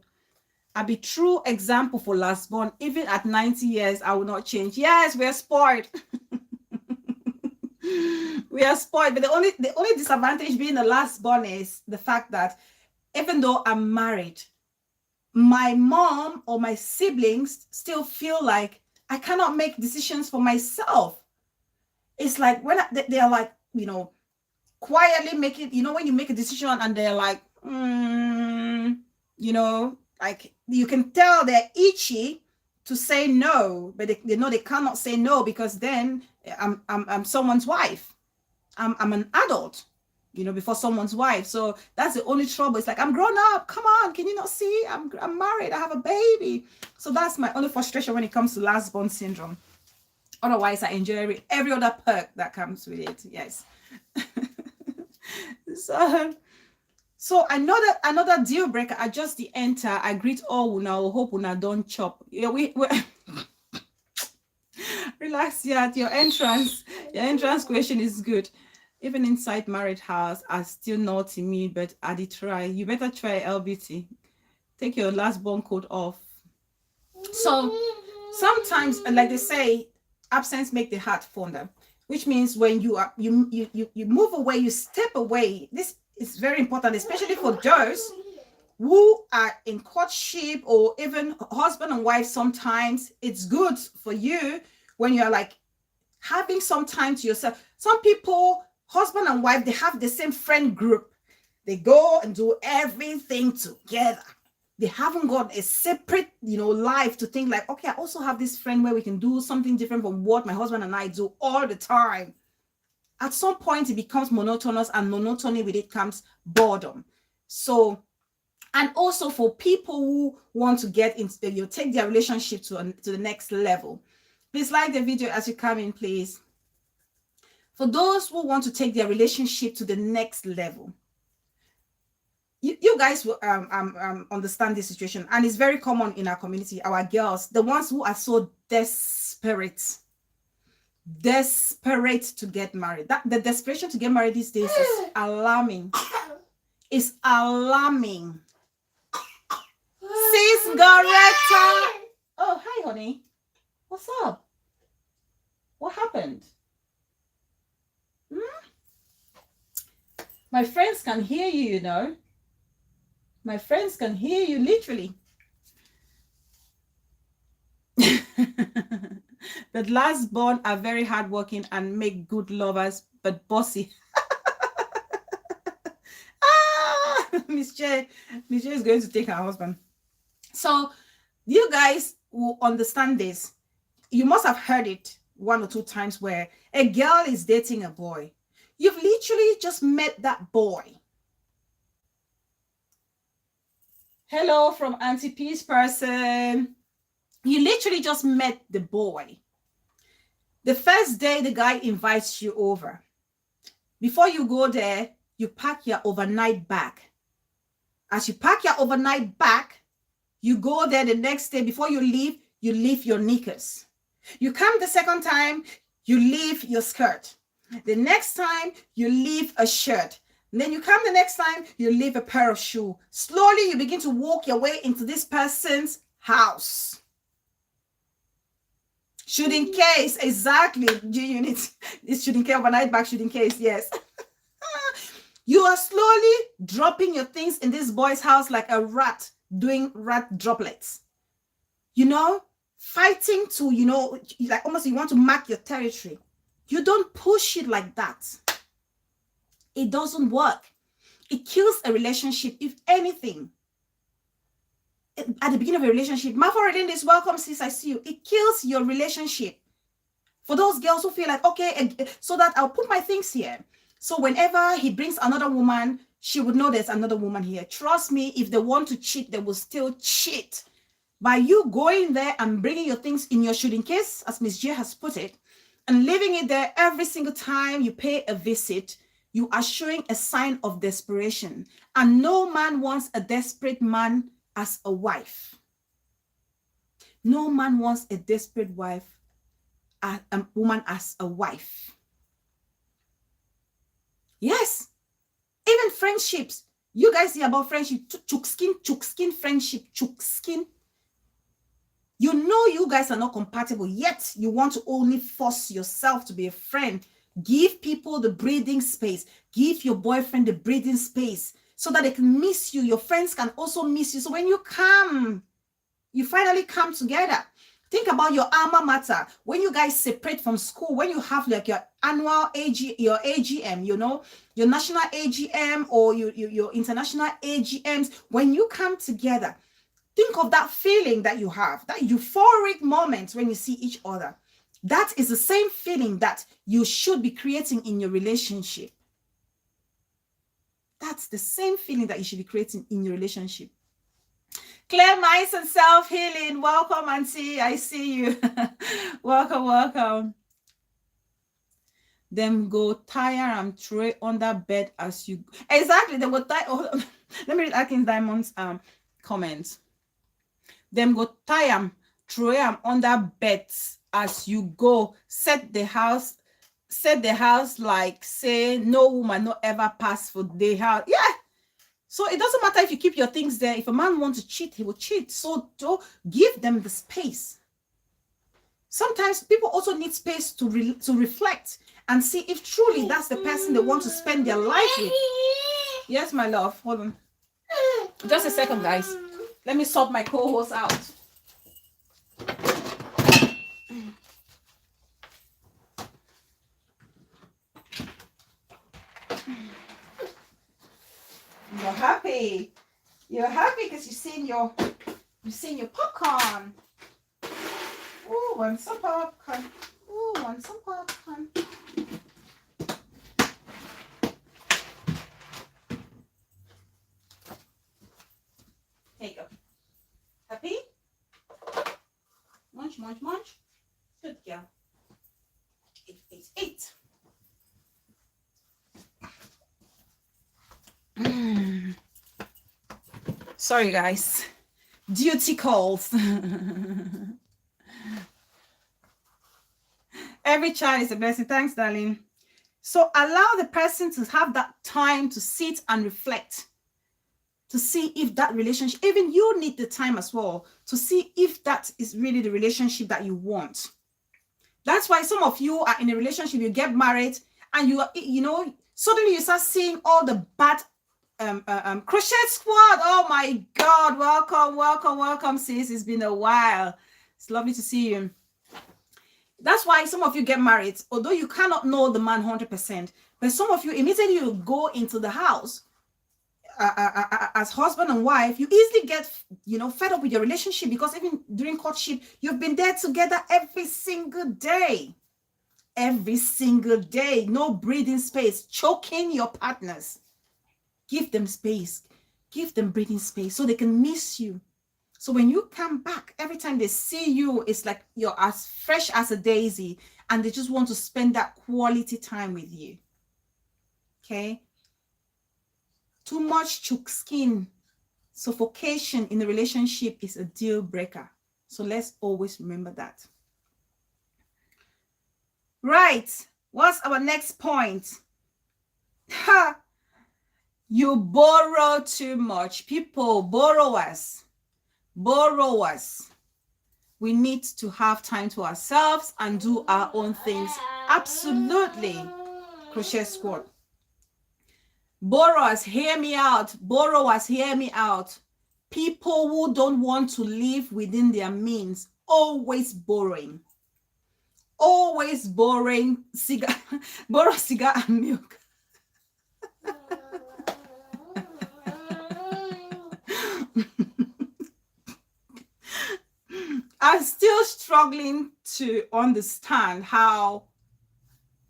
I'll be true example for last born. Even at 90 years, I will not change. Yes, we are spoiled. We are spoiled. But the only disadvantage being the last born is the fact that even though I'm married, my mom or my siblings still feel like I cannot make decisions for myself. It's like when they're like, quietly make it, when you make a decision and they're like, like you can tell they're itchy to say no, but they know they cannot say no because then I'm someone's wife. I'm an adult, before someone's wife. So that's the only trouble. It's like, I'm grown up. Come on, can you not see? I'm married. I have a baby. So that's my only frustration when it comes to last born syndrome. Otherwise, I enjoy every other perk that comes with it. Yes. So another deal breaker. I just the enter. I greet all una. Hope una don't chop. Yeah, we relax. Yeah, your entrance question is good. Even inside married house, I still naughty me, but I did try. You better try LBT. Take your last born coat off. So sometimes, like they say, absence make the heart fonder. which means when you are you move away, you step away. This is very important, especially for those who are in courtship or even husband and wife. Sometimes it's good for you when you're like having some time to yourself. Some people, husband and wife, they have the same friend group. They go and do everything together. They haven't got a separate, life to think like, okay, I also have this friend where we can do something different from what my husband and I do all the time. At some point, it becomes monotonous, and monotony with it comes boredom. So, and also for people who want to get into, take their relationship to the next level, please like the video as you come in, please. For those who want to take their relationship to the next level, you guys will understand this situation, and it's very common in our community. Our girls, the ones who are so desperate to get married. That the desperation to get married these days is alarming. It's alarming. Sis Goretta. Oh, hi, honey. What's up? What happened? My friends can hear you, My friends can hear you, literally. The last born are very hardworking and make good lovers, but bossy. Miss J is going to take her husband. So you guys will understand this. You must have heard it 1 or 2 times where a girl is dating a boy. You've literally just met that boy. Hello from Auntie Peace person. You literally just met the boy. The first day the guy invites you over. Before you go there, you pack your overnight bag. As you pack your overnight bag, you go there the next day. Before you leave your knickers. You come the second time, you leave your skirt. The next time, you leave a shirt. And then you come the next time, you leave a pair of shoes. Slowly, you begin to walk your way into this person's house. Should in case, exactly, G-Unit. This should in case, overnight bag, should in case, yes. You are slowly dropping your things in this boy's house like a rat doing rat droplets. Fighting to, like almost you want to mark your territory. You don't push it like that. It doesn't work. It kills a relationship. If anything, at the beginning of a relationship, Maforedin is welcome, sis, I see you. It kills your relationship. For those girls who feel like, okay, so that I'll put my things here. So whenever he brings another woman, she would know there's another woman here. Trust me, if they want to cheat, they will still cheat. By you going there and bringing your things in your shooting case, as Miss J has put it, and leaving it there every single time you pay a visit, you are showing a sign of desperation. And no man wants a desperate man as a wife. No man wants a desperate wife, a woman as a wife. Yes. Even friendships. You guys hear about friendship. Chook skin friendship, chook skin. You know you guys are not compatible, yet you want to only force yourself to be a friend. Give people the breathing space. Give your boyfriend the breathing space so that they can miss you. Your friends can also miss you. So when you come, you finally come together. Think about your alma mater. When you guys separate from school, when you have like your annual your AGM, your national AGM or your international AGMs, when you come together, think of that feeling that you have, that euphoric moment when you see each other. That is the same feeling that you should be creating in your relationship. That's the same feeling that you should be creating in your relationship. Claire Mice and Self-Healing. Welcome, Auntie. I see you. Welcome. Them go tire and throw under bed as you... Exactly. They will tie... Oh, let me read Atkins Diamond's comments. Them go tie them, throw them under beds as you go. Set the house like say no woman no ever pass for the house. Yeah. So it doesn't matter if you keep your things there. If a man wants to cheat, he will cheat. So don't give them the space. Sometimes people also need space to reflect and see if truly that's the person they want to spend their life with. Yes, my love. Hold on. Just a second, guys. Let me sort my co-host out. You're happy. You're happy because you've seen your popcorn. Oh, want some popcorn. Oh, want some popcorn. There you go. Happy? Munch, munch, munch. Good girl. 8. Sorry, guys. Duty calls. Every child is a blessing. Thanks, darling. So allow the person to have that time to sit and reflect, to see if that relationship, even you need the time as well, to see if that is really the relationship that you want. That's why some of you are in a relationship, you get married, and you know, suddenly you start seeing all the bad crochet squad. Oh my God, welcome, sis. It's been a while. It's lovely to see you. That's why some of you get married, although you cannot know the man 100%, but some of you, immediately you go into the house as husband and wife, you easily get, you know, fed up with your relationship, because even during courtship, you've been there together every single day. No breathing space, choking your partners. Give them space, give them breathing space so they can miss you. So when you come back, every time they see you, it's like you're as fresh as a daisy, and they just want to spend that quality time with you. Okay? Too much chook skin, suffocation in the relationship is a deal breaker. So let's always remember that. Right. What's our next point? You borrow too much. People, borrowers. We need to have time to ourselves and do our own things. Absolutely. Crochet squad. Borrowers, hear me out. People who don't want to live within their means, always borrowing. Cigar, borrow cigar and milk. I'm still struggling to understand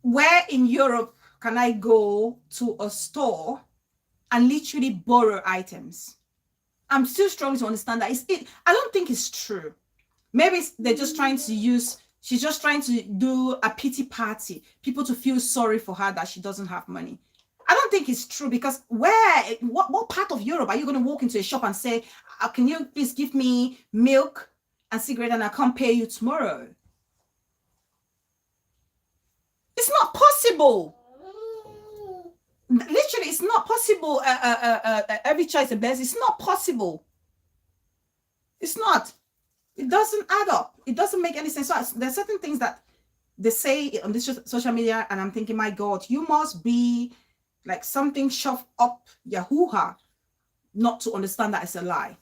where in Europe can I go to a store and literally borrow items. I'm still struggling to understand that. I don't think it's true. Maybe they're just trying to she's just trying to do a pity party, people to feel sorry for her that she doesn't have money. I don't think it's true, because what part of Europe are you going to walk into a shop and say, can you please give me milk and cigarette and I can't pay you tomorrow? It's not possible. Literally, it's not possible. Every choice a blessing. It's not possible. It's not. It doesn't add up. It doesn't make any sense. So there's certain things that they say on this social media, and I'm thinking, my God, you must be like something shoved up your hoo-ha not to understand that it's a lie.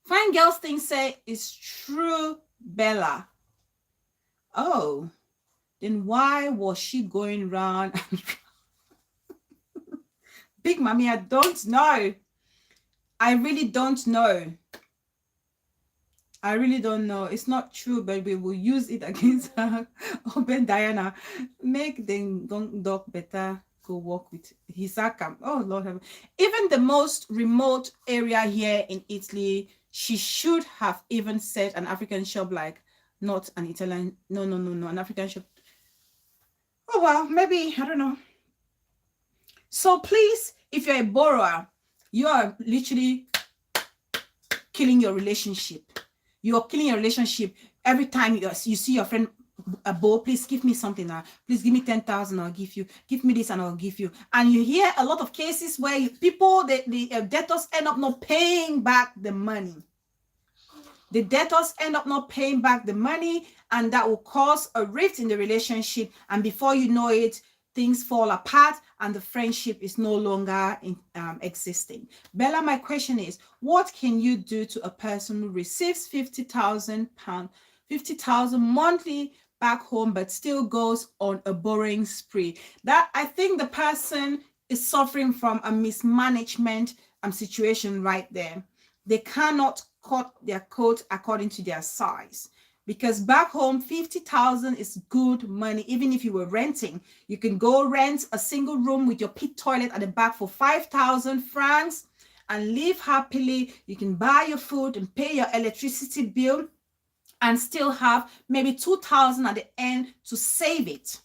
Fine girls thing say it's true, Bella. Oh, then why was she going round? Big Mommy, I don't know. I really don't know. It's not true, but we will use it against her. Open Diana. Make the dog better go walk with his account. Oh, Lord. Even the most remote area here in Italy, she should have even said an African shop, like not an Italian. No, an African shop. Oh, well, maybe, I don't know. So please, if you're a borrower, you are literally killing your relationship. You're killing your relationship. Every time you see your friend a bowl, please give me something now. Please give me 10,000, I'll give you. Give me this and I'll give you. And you hear a lot of cases where the debtors end up not paying back the money. The debtors end up not paying back the money, and that will cause a rift in the relationship. And before you know it, things fall apart and the friendship is no longer existing. Bella, my question is, what can you do to a person who receives £50,000, 50,000 monthly back home, but still goes on a borrowing spree? That, I think the person is suffering from a mismanagement situation right there. They cannot cut their coat according to their size. Because back home, 50,000 is good money. Even if you were renting, you can go rent a single room with your pit toilet at the back for 5,000 francs and live happily. You can buy your food and pay your electricity bill and still have maybe 2,000 at the end to save it.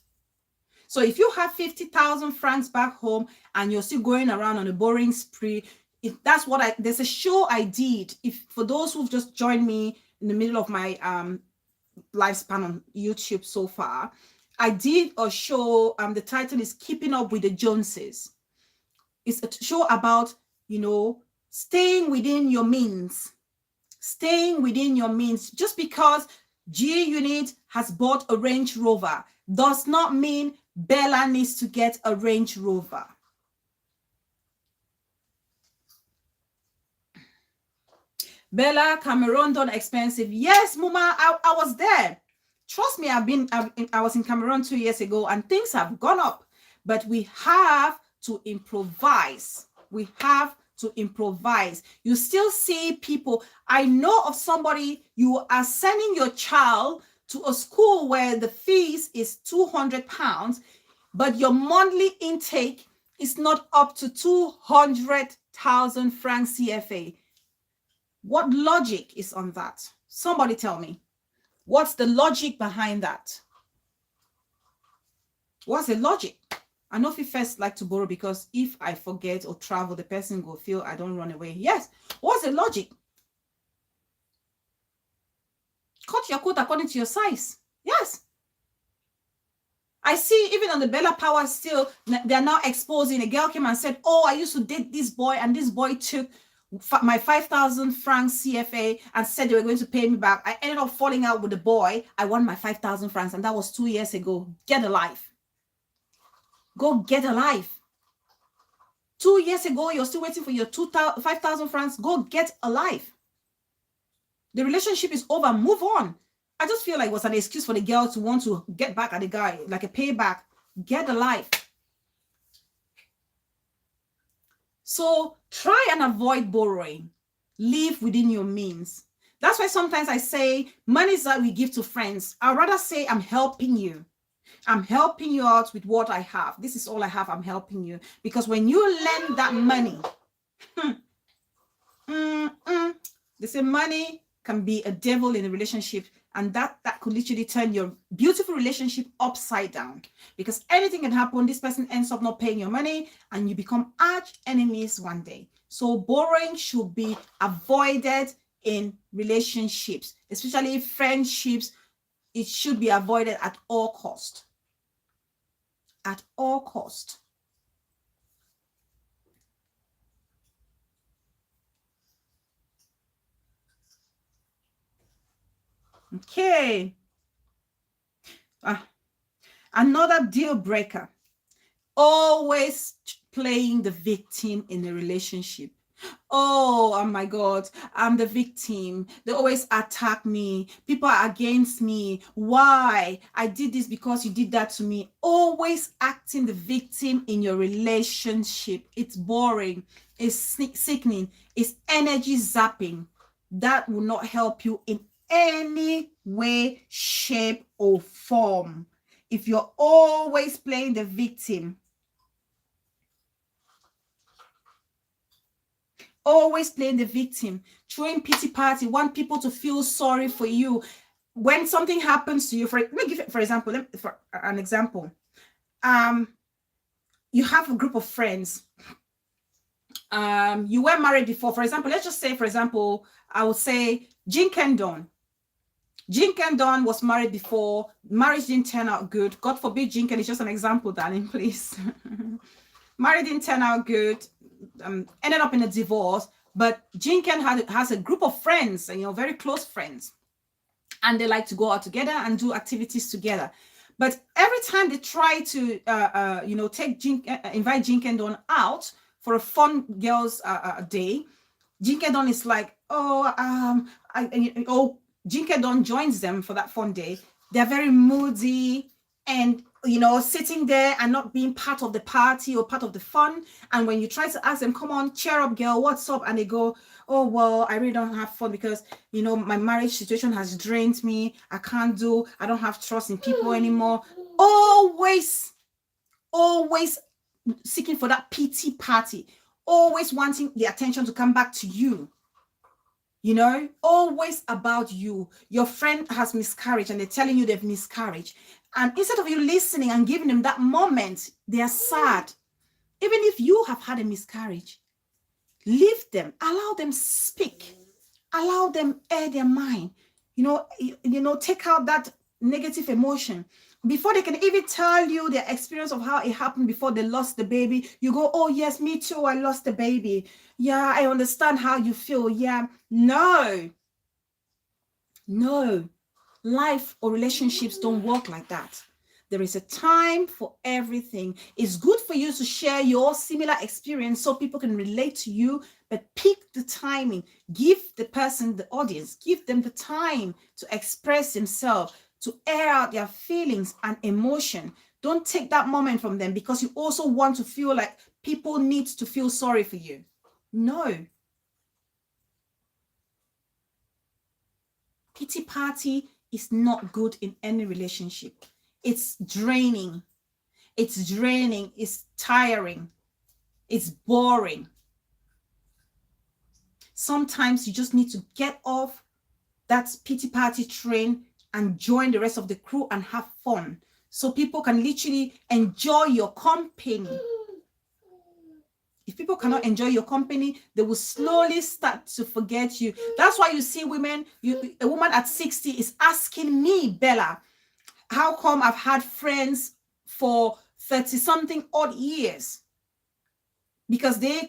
So if you have 50,000 francs back home and you're still going around on a borrowing spree, that's what there's a show I did. If for those who've just joined me in the middle of my lifespan on YouTube so far, I did a show. The title is Keeping Up with the Joneses. It's a show about, staying within your means. Staying within your means. Just because G Unit has bought a Range Rover does not mean Bella needs to get a Range Rover. Bella, Cameroon done expensive. Yes, Muma, I was there. Trust me, I was in Cameroon 2 years ago and things have gone up. But we have to improvise. We have to improvise. You still see people. I know of somebody, you are sending your child to a school where the fees is £200, but your monthly intake is not up to 200,000 francs CFA. What logic is on that? Somebody tell me. What's the logic behind that? What's the logic? I know if you first like to borrow because if I forget or travel, the person will feel I don't run away. Yes. What's the logic? Cut your coat according to your size. Yes. I see even on the Bella Power still, they're now exposing. A girl came and said, oh, I used to date this boy and this boy took my 5,000 francs CFA and said they were going to pay me back. I ended up falling out with the boy. I won my 5,000 francs and that was 2 years ago. Get a life. Go get a life. 2 years ago, you're still waiting for your 5,000 francs. Go get a life. The relationship is over. Move on. I just feel like it was an excuse for the girl to want to get back at the guy, like a payback. Get a life. So try and avoid borrowing. Live within your means. That's why sometimes I say money is that we give to friends. I'd rather say I'm helping you. I'm helping you out with what I have. This is all I have. I'm helping you. Because when you lend that money, they say money can be a devil in a relationship. And that could literally turn your beautiful relationship upside down. Because anything can happen. This person ends up not paying your money and you become arch enemies one day. So borrowing should be avoided in relationships, especially friendships. It should be avoided at all cost. At all cost. Okay. Another deal breaker. Always playing the victim in a relationship. Oh my God, I'm the victim. They always attack me. People are against me. Why? I did this because you did that to me. Always acting the victim in your relationship. It's boring. It's sickening. It's energy zapping. That will not help you in any way, shape, or form. If you're always playing the victim, always playing the victim, throwing pity party, want people to feel sorry for you. When something happens to you, let me give it, for an example. You have a group of friends. You were married before. For example, let's just say, for example, I would say Jin Kendon. Jin Kendon was married before. Marriage didn't turn out good. God forbid Jin Kendon is just an example, darling, please. Marriage didn't turn out good. Ended up in a divorce. But Jinken has a group of friends, and very close friends, and they like to go out together and do activities together. But every time they try to invite Jinken out for a fun girls day, Jinken is like, Jinken joins them for that fun day. They're very moody and sitting there and not being part of the party or part of the fun. And when you try to ask them, come on, cheer up, girl, what's up? And they go, oh, well, I really don't have fun because my marriage situation has drained me. I don't have trust in people anymore. Always seeking for that pity party, always wanting the attention to come back to you. Always about you. Your friend has miscarriage and they're telling you they've miscarriage. And instead of you listening and giving them that moment, they are sad. Even if you have had a miscarriage, leave them, allow them speak, allow them air their mind, take out that negative emotion. Before they can even tell you their experience of how it happened before they lost the baby, you go, oh yes, me too, I lost the baby. Yeah, I understand how you feel. Yeah, no. Life or relationships don't work like that. There is a time for everything. It's good for you to share your similar experience so people can relate to you, but pick the timing. Give the person, the audience, give them the time to express themselves, to air out their feelings and emotion. Don't take that moment from them because you also want to feel like people need to feel sorry for you. No. Pity party is not good in any relationship. It's draining. It's tiring. It's boring. Sometimes you just need to get off that pity party train and join the rest of the crew and have fun so people can literally enjoy your company. If people cannot enjoy your company, they will slowly start to forget you. That's why you see women, a woman at 60 is asking me, Bella, how come I've had friends for 30-something odd years? Because they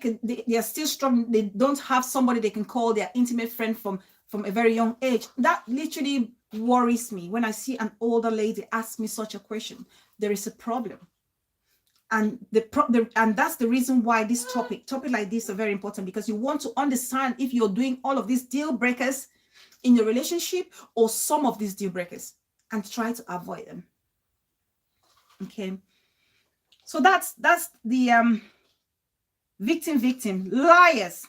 are still strong. They don't have somebody they can call their intimate friend from a very young age. That literally worries me when I see an older lady ask me such a question. There is a problem. And and that's the reason why this topic like this are very important, because you want to understand if you're doing all of these deal breakers in your relationship or some of these deal breakers, and try to avoid them. Okay. So that's the victim, liars.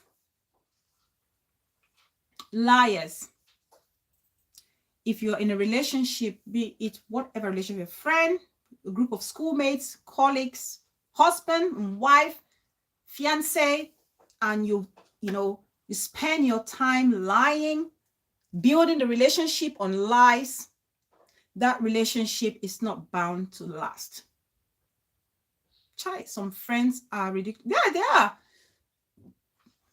If you're in a relationship, be it whatever relationship, a friend, a group of schoolmates, colleagues, husband and wife, fiance, and you spend your time lying, building the relationship on lies, that relationship is not bound to last. Some friends are ridiculous. Yeah,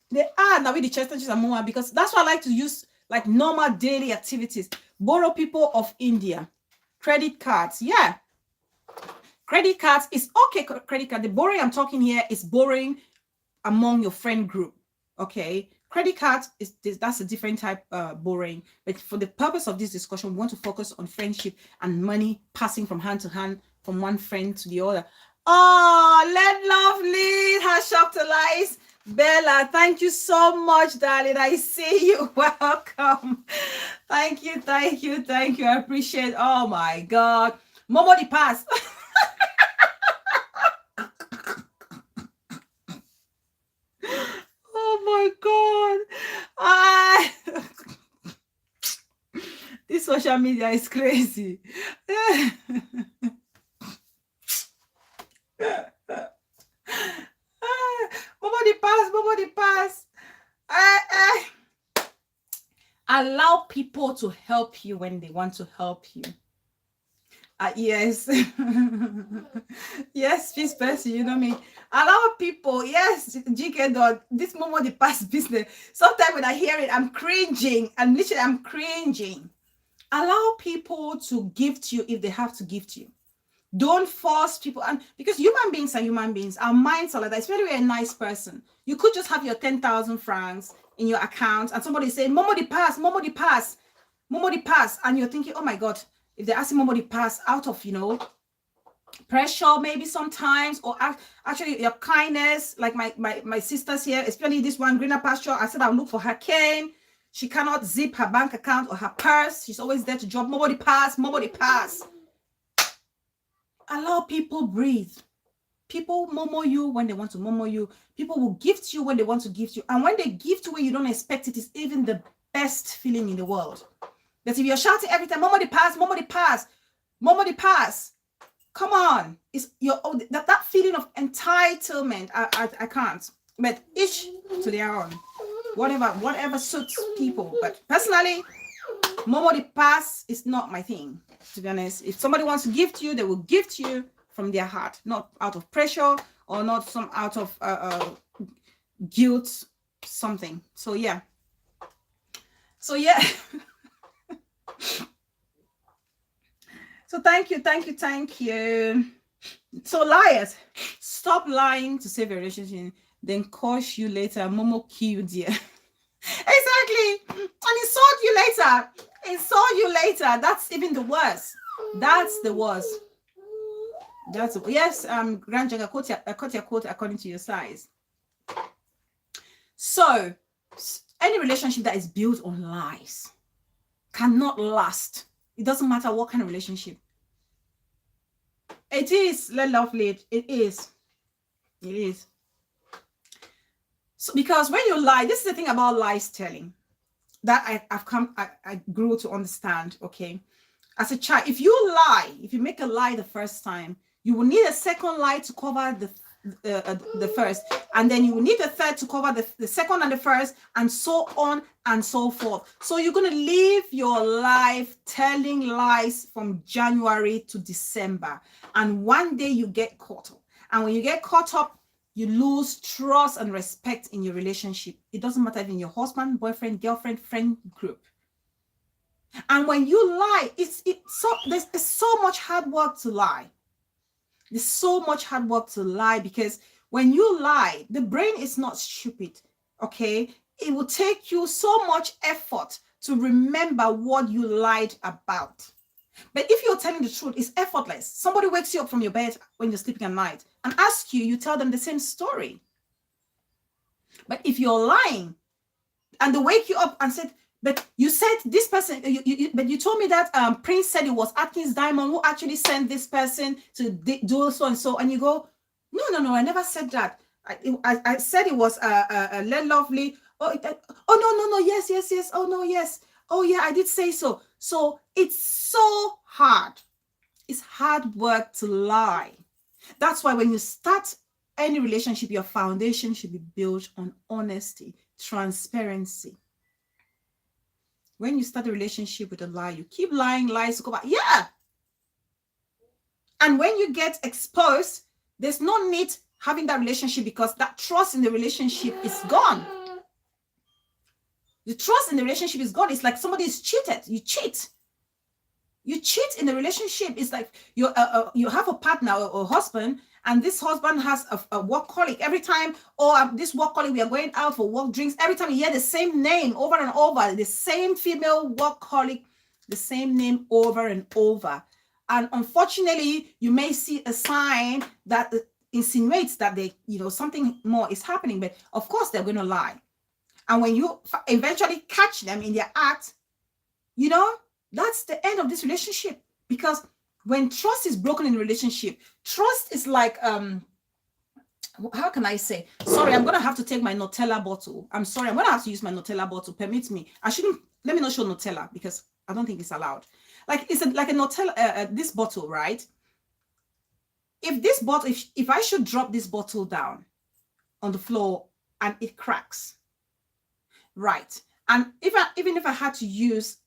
they are now with the Chesterfields and more, because that's why I like to use like normal daily activities. Borrow people of India, credit cards. Yeah, credit cards is okay. Credit card, the borrowing I'm talking here is borrowing among your friend group. Okay, credit cards that's a different type borrowing. But for the purpose of this discussion, we want to focus on friendship and money passing from hand to hand, from one friend to the other. Oh, let love lead her shop to lies. Bella, thank you so much, darling. I see you. Welcome. Thank you. I appreciate it. Oh my God. Momo the past. Oh my God. This social media is crazy. Momo the past. Allow people to help you when they want to help you. Yes. Yes, peace person, you know me. Allow people, yes, GK dog, this Momo the past business. Sometimes when I hear it, I'm cringing. I'm cringing. Allow people to gift you if they have to gift you. Don't force people. And because human beings are human beings, our minds are like that. Especially when you're a nice person. You could just have your 10,000 francs in your account and somebody say, Momo the pass, Momo the pass, Momo the pass. And you're thinking, oh my God, if they're asking Momo the pass out of, pressure maybe sometimes, or actually your kindness, like my sisters here, especially this one, greener pasture, I said I'll look for her cane. She cannot zip her bank account or her purse. She's always there to drop Momo the pass, Momo the pass. Allow people breathe. People momo you when they want to momo you. People will gift you when they want to gift you. And when they gift you when you don't expect it, is even the best feeling in the world. But if you're shouting every time, Momo the pass, Momo the pass, Momo the pass, come on. It's that feeling of entitlement. I can't. But each to their own. Whatever suits people. But personally, Momo the pass is not my thing, to be honest. If somebody wants to gift you, they will gift you from their heart, not out of pressure or not some out of guilt, something. So yeah. So thank you. So liars, stop lying to save a relationship, then curse you later. Momo kill you, dear. Exactly. And insult you later. That's even the worst. That's the worst. Yes, Grandjaga, cut your quote according to your size. So any relationship that is built on lies cannot last. It doesn't matter what kind of relationship. It is lovely. It is. So because when you lie, this is the thing about lies telling that I grew to understand. Okay, as a child, if you make a lie the first time, you will need a second lie to cover the first, and then you will need a third to cover the second and the first, and so on and so forth. So you're going to live your life telling lies from January to December, and one day you get caught up, and when you get caught up, you lose trust and respect in your relationship. It doesn't matter if in your husband, boyfriend, girlfriend, friend group. And when you lie, there's so much hard work to lie. There's so much hard work to lie, because when you lie, the brain is not stupid, okay? It will take you so much effort to remember what you lied about. But if you're telling the truth, it's effortless. Somebody wakes you up from your bed when you're sleeping at night and asks you, you tell them the same story. But if you're lying and they wake you up and said, but you said this person, but you told me that Prince said it was Atkins Diamond who actually sent this person to do so and so, and you go, no, I never said that. I said it was Lovely. Oh no, yes. Oh no, yes. Oh yeah, I did say so. So it's so hard. It's hard work to lie. That's why when you start any relationship, your foundation should be built on honesty, transparency. When you start a relationship with a lie, you keep lying, lies go back. Yeah. And when you get exposed, there's no need having that relationship, because that trust in the relationship is gone. The trust in the relationship is gone. It's like somebody is cheated. You cheat. You cheat in the relationship. It's like you have a partner or husband, and this husband has a work colleague. Every time, this work colleague, we are going out for work drinks. Every time you hear the same name over and over, the same female work colleague, the same name over and over. And unfortunately, you may see a sign that insinuates that something more is happening. But of course, they're going to lie. And when you eventually catch them in their act, that's the end of this relationship. Because when trust is broken in a relationship, trust is like, how can I say? Sorry, I'm going to have to take my Nutella bottle. I'm sorry, I'm going to have to use my Nutella bottle. Permit me. Let me not show Nutella, because I don't think it's allowed. Like, it's like a Nutella, this bottle, right? If I should drop this bottle down on the floor and it cracks, right? And even if I had to use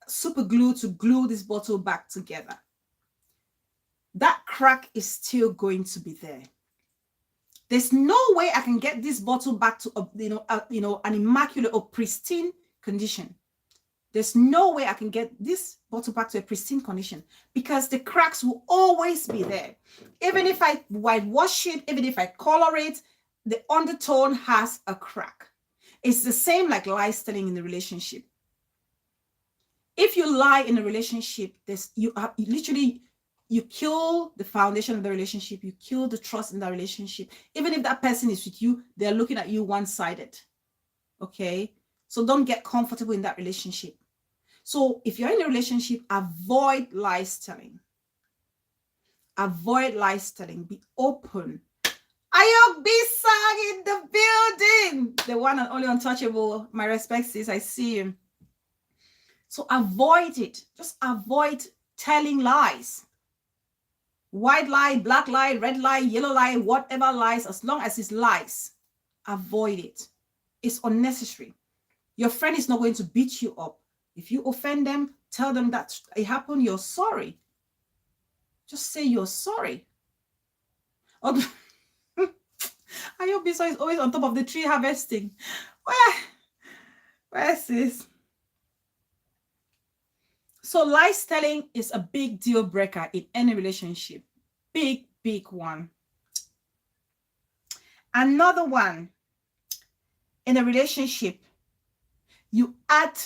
super glue to glue this bottle back together, that crack is still going to be there. There's no way I can get this bottle back to an immaculate or pristine condition. there's no way I can get this bottle back to a pristine condition, because the cracks will always be there. Even if I whitewash it, even if I color it, the undertone has a crack. It's the same like lies telling in the relationship. If you lie in a relationship, you kill the foundation of the relationship. You kill the trust in that relationship. Even if that person is with you, they're looking at you one-sided. Okay? So don't get comfortable in that relationship. So if you're in a relationship, avoid lies telling. Avoid lies telling. Be open. Ayok Bisang in the building. The one and only untouchable. My respects, sis. I see you. So avoid it. Just avoid telling lies. White lie, black lie, red lie, yellow lie, whatever lies, as long as it's lies, avoid it. It's unnecessary. Your friend is not going to beat you up. If you offend them, tell them that it happened, you're sorry. Just say you're sorry. I hope this is always on top of the tree harvesting. Where's this? So lies telling is a big deal breaker in any relationship. Big, big one. Another one, in a relationship, you add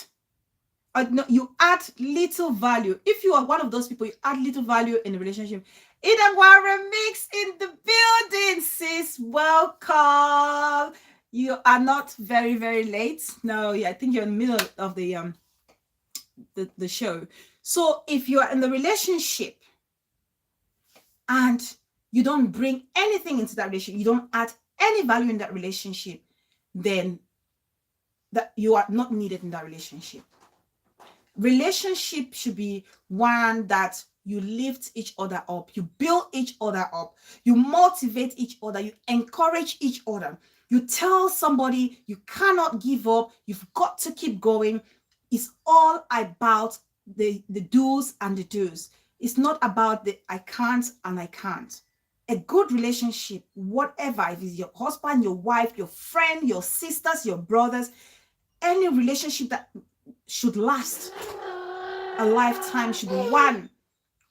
little value. If you are one of those people, you add little value in a relationship. Idangwara Mix in the building, sis. Welcome. You are not very, very late. No, I think you're in the middle of the show. So if you are in the relationship and you don't bring anything into that relationship, you don't add any value in that relationship, then that you are not needed in that relationship. Relationship should be one that you lift each other up, you build each other up, you motivate each other, you encourage each other. You tell somebody you cannot give up, you've got to keep going. It's all about the do's and the do's. It's not about the I can't and I can't. A good relationship, whatever, if it's your husband, your wife, your friend, your sisters, your brothers, any relationship that should last a lifetime should be one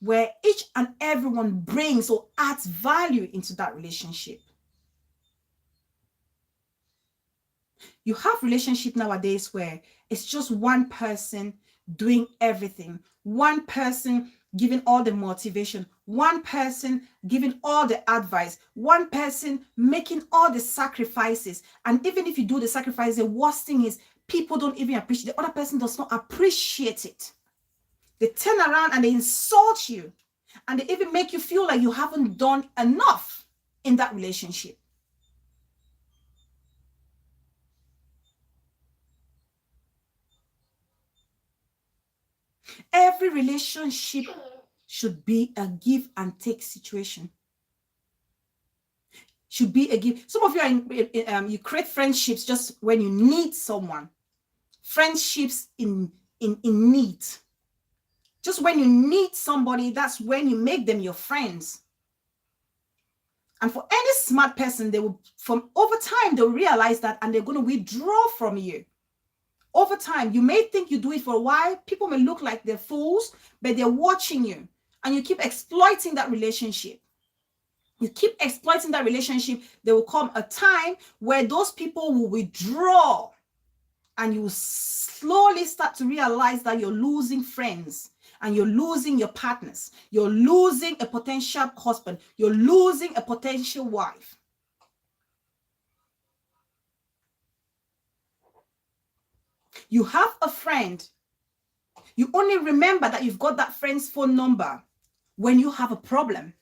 where each and everyone brings or adds value into that relationship. You have relationship nowadays where it's just one person doing everything, one person giving all the motivation, one person giving all the advice, one person making all the sacrifices. And even if you do the sacrifice, the worst thing is people don't even appreciate, the other person does not appreciate it. They turn around and they insult you, and they even make you feel like you haven't done enough in that relationship. Every relationship should be a give and take situation. Should be a give. Some of you are you create friendships just when you need someone. Friendships in need. Just when you need somebody, that's when you make them your friends. And for any smart person, they will, from over time, they'll realize that, and they're going to withdraw from you. Over time, you may think you do it for a while. People may look like they're fools, but they're watching you. And you keep exploiting that relationship. You keep exploiting that relationship. There will come a time where those people will withdraw. And you will slowly start to realize that you're losing friends. And you're losing your partners. You're losing a potential husband. You're losing a potential wife. You have a friend. You only remember that you've got that friend's phone number when you have a problem.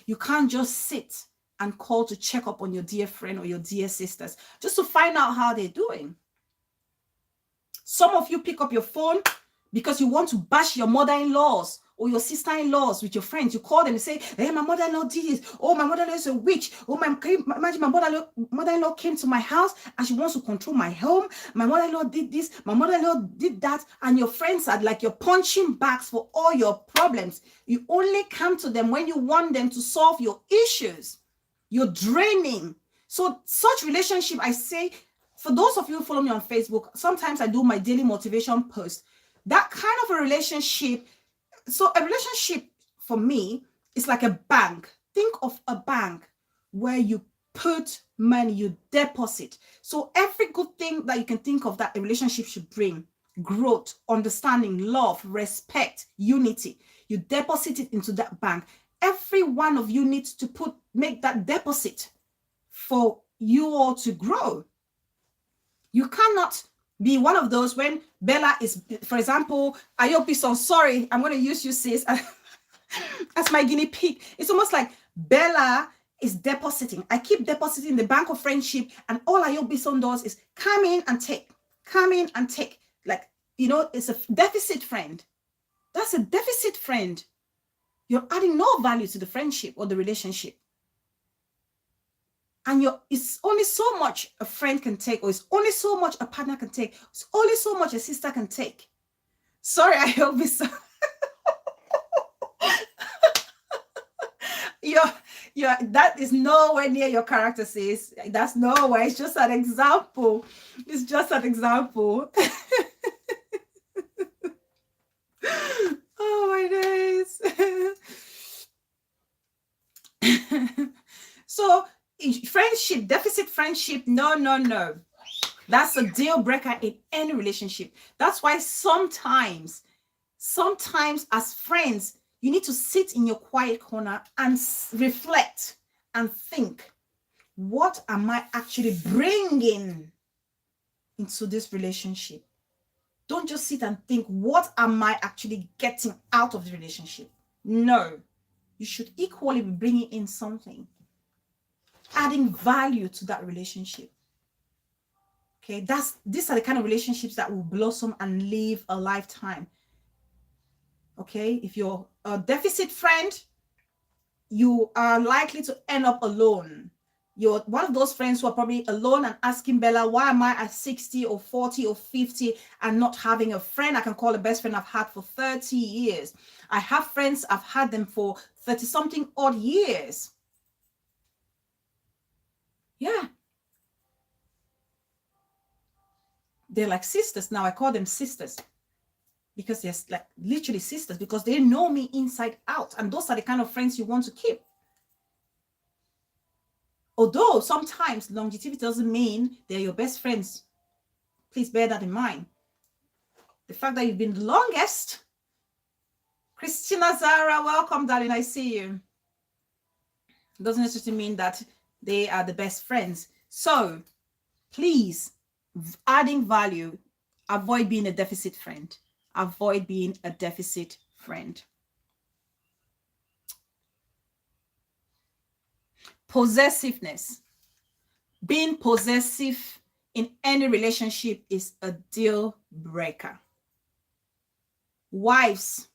You can't just sit and call to check up on your dear friend or your dear sisters just to find out how they're doing. Some of you pick up your phone because you want to bash your mother-in-laws or your sister-in-laws with your friends. You call them and say, hey, my mother-in-law did this. Oh, my mother-in-law is a witch. Oh, imagine my mother-in-law came to my house and she wants to control my home. My mother-in-law did this. My mother-in-law did that. And your friends are like your punching bags for all your problems. You only come to them when you want them to solve your issues. You're draining. So such relationship, I say, For those of you who follow me on Facebook, sometimes I do my daily motivation post. That kind of a relationship. So a relationship for me is like a bank. Think of a bank where you put money, you deposit. So every good thing that you can think of that a relationship should bring, growth, understanding, love, respect, unity, you deposit it into that bank. Every one of you needs to make that deposit for you all to grow. You cannot be one of those when Bella is, for example, Ayopi-san, sorry, I'm going to use you, sis, as my guinea pig. It's almost like Bella is depositing. I keep depositing the bank of friendship, and all Ayopi-san does is come in and take, come in and take. Like, you know, it's a deficit friend. That's a deficit friend. You're adding no value to the friendship or the relationship. And it's only so much a friend can take, or it's only so much a partner can take. It's only so much a sister can take. Sorry, I hope it's that is nowhere near your character, sis. That's nowhere. It's just an example. It's just an example. Oh my days. So friendship, deficit friendship, no. That's a deal breaker in any relationship. That's why sometimes as friends, you need to sit in your quiet corner and reflect and think, what am I actually bringing into this relationship? Don't just sit and think, what am I actually getting out of the relationship? No, you should equally be bringing in something, adding value to that relationship. Okay, these are the kind of relationships that will blossom and live a lifetime. Okay, if you're a deficit friend, you are likely to end up alone. You're one of those friends who are probably alone and asking Bella, why am I at 60 or 40 or 50 and not having a friend I can call a best friend I've had for 30 years? I have friends, I've had them for 30 something odd years. Yeah. They're like sisters now. I call them sisters because they're like literally sisters, because they know me inside out. And those are the kind of friends you want to keep. Although sometimes longevity doesn't mean they're your best friends. Please bear that in mind. The fact that you've been the longest. Christina Zara, welcome, darling. I see you. Doesn't necessarily mean that they are the best friends. So please, adding value, avoid being a deficit friend. Avoid being a deficit friend. Possessiveness. Being possessive in any relationship is a deal breaker. Wives,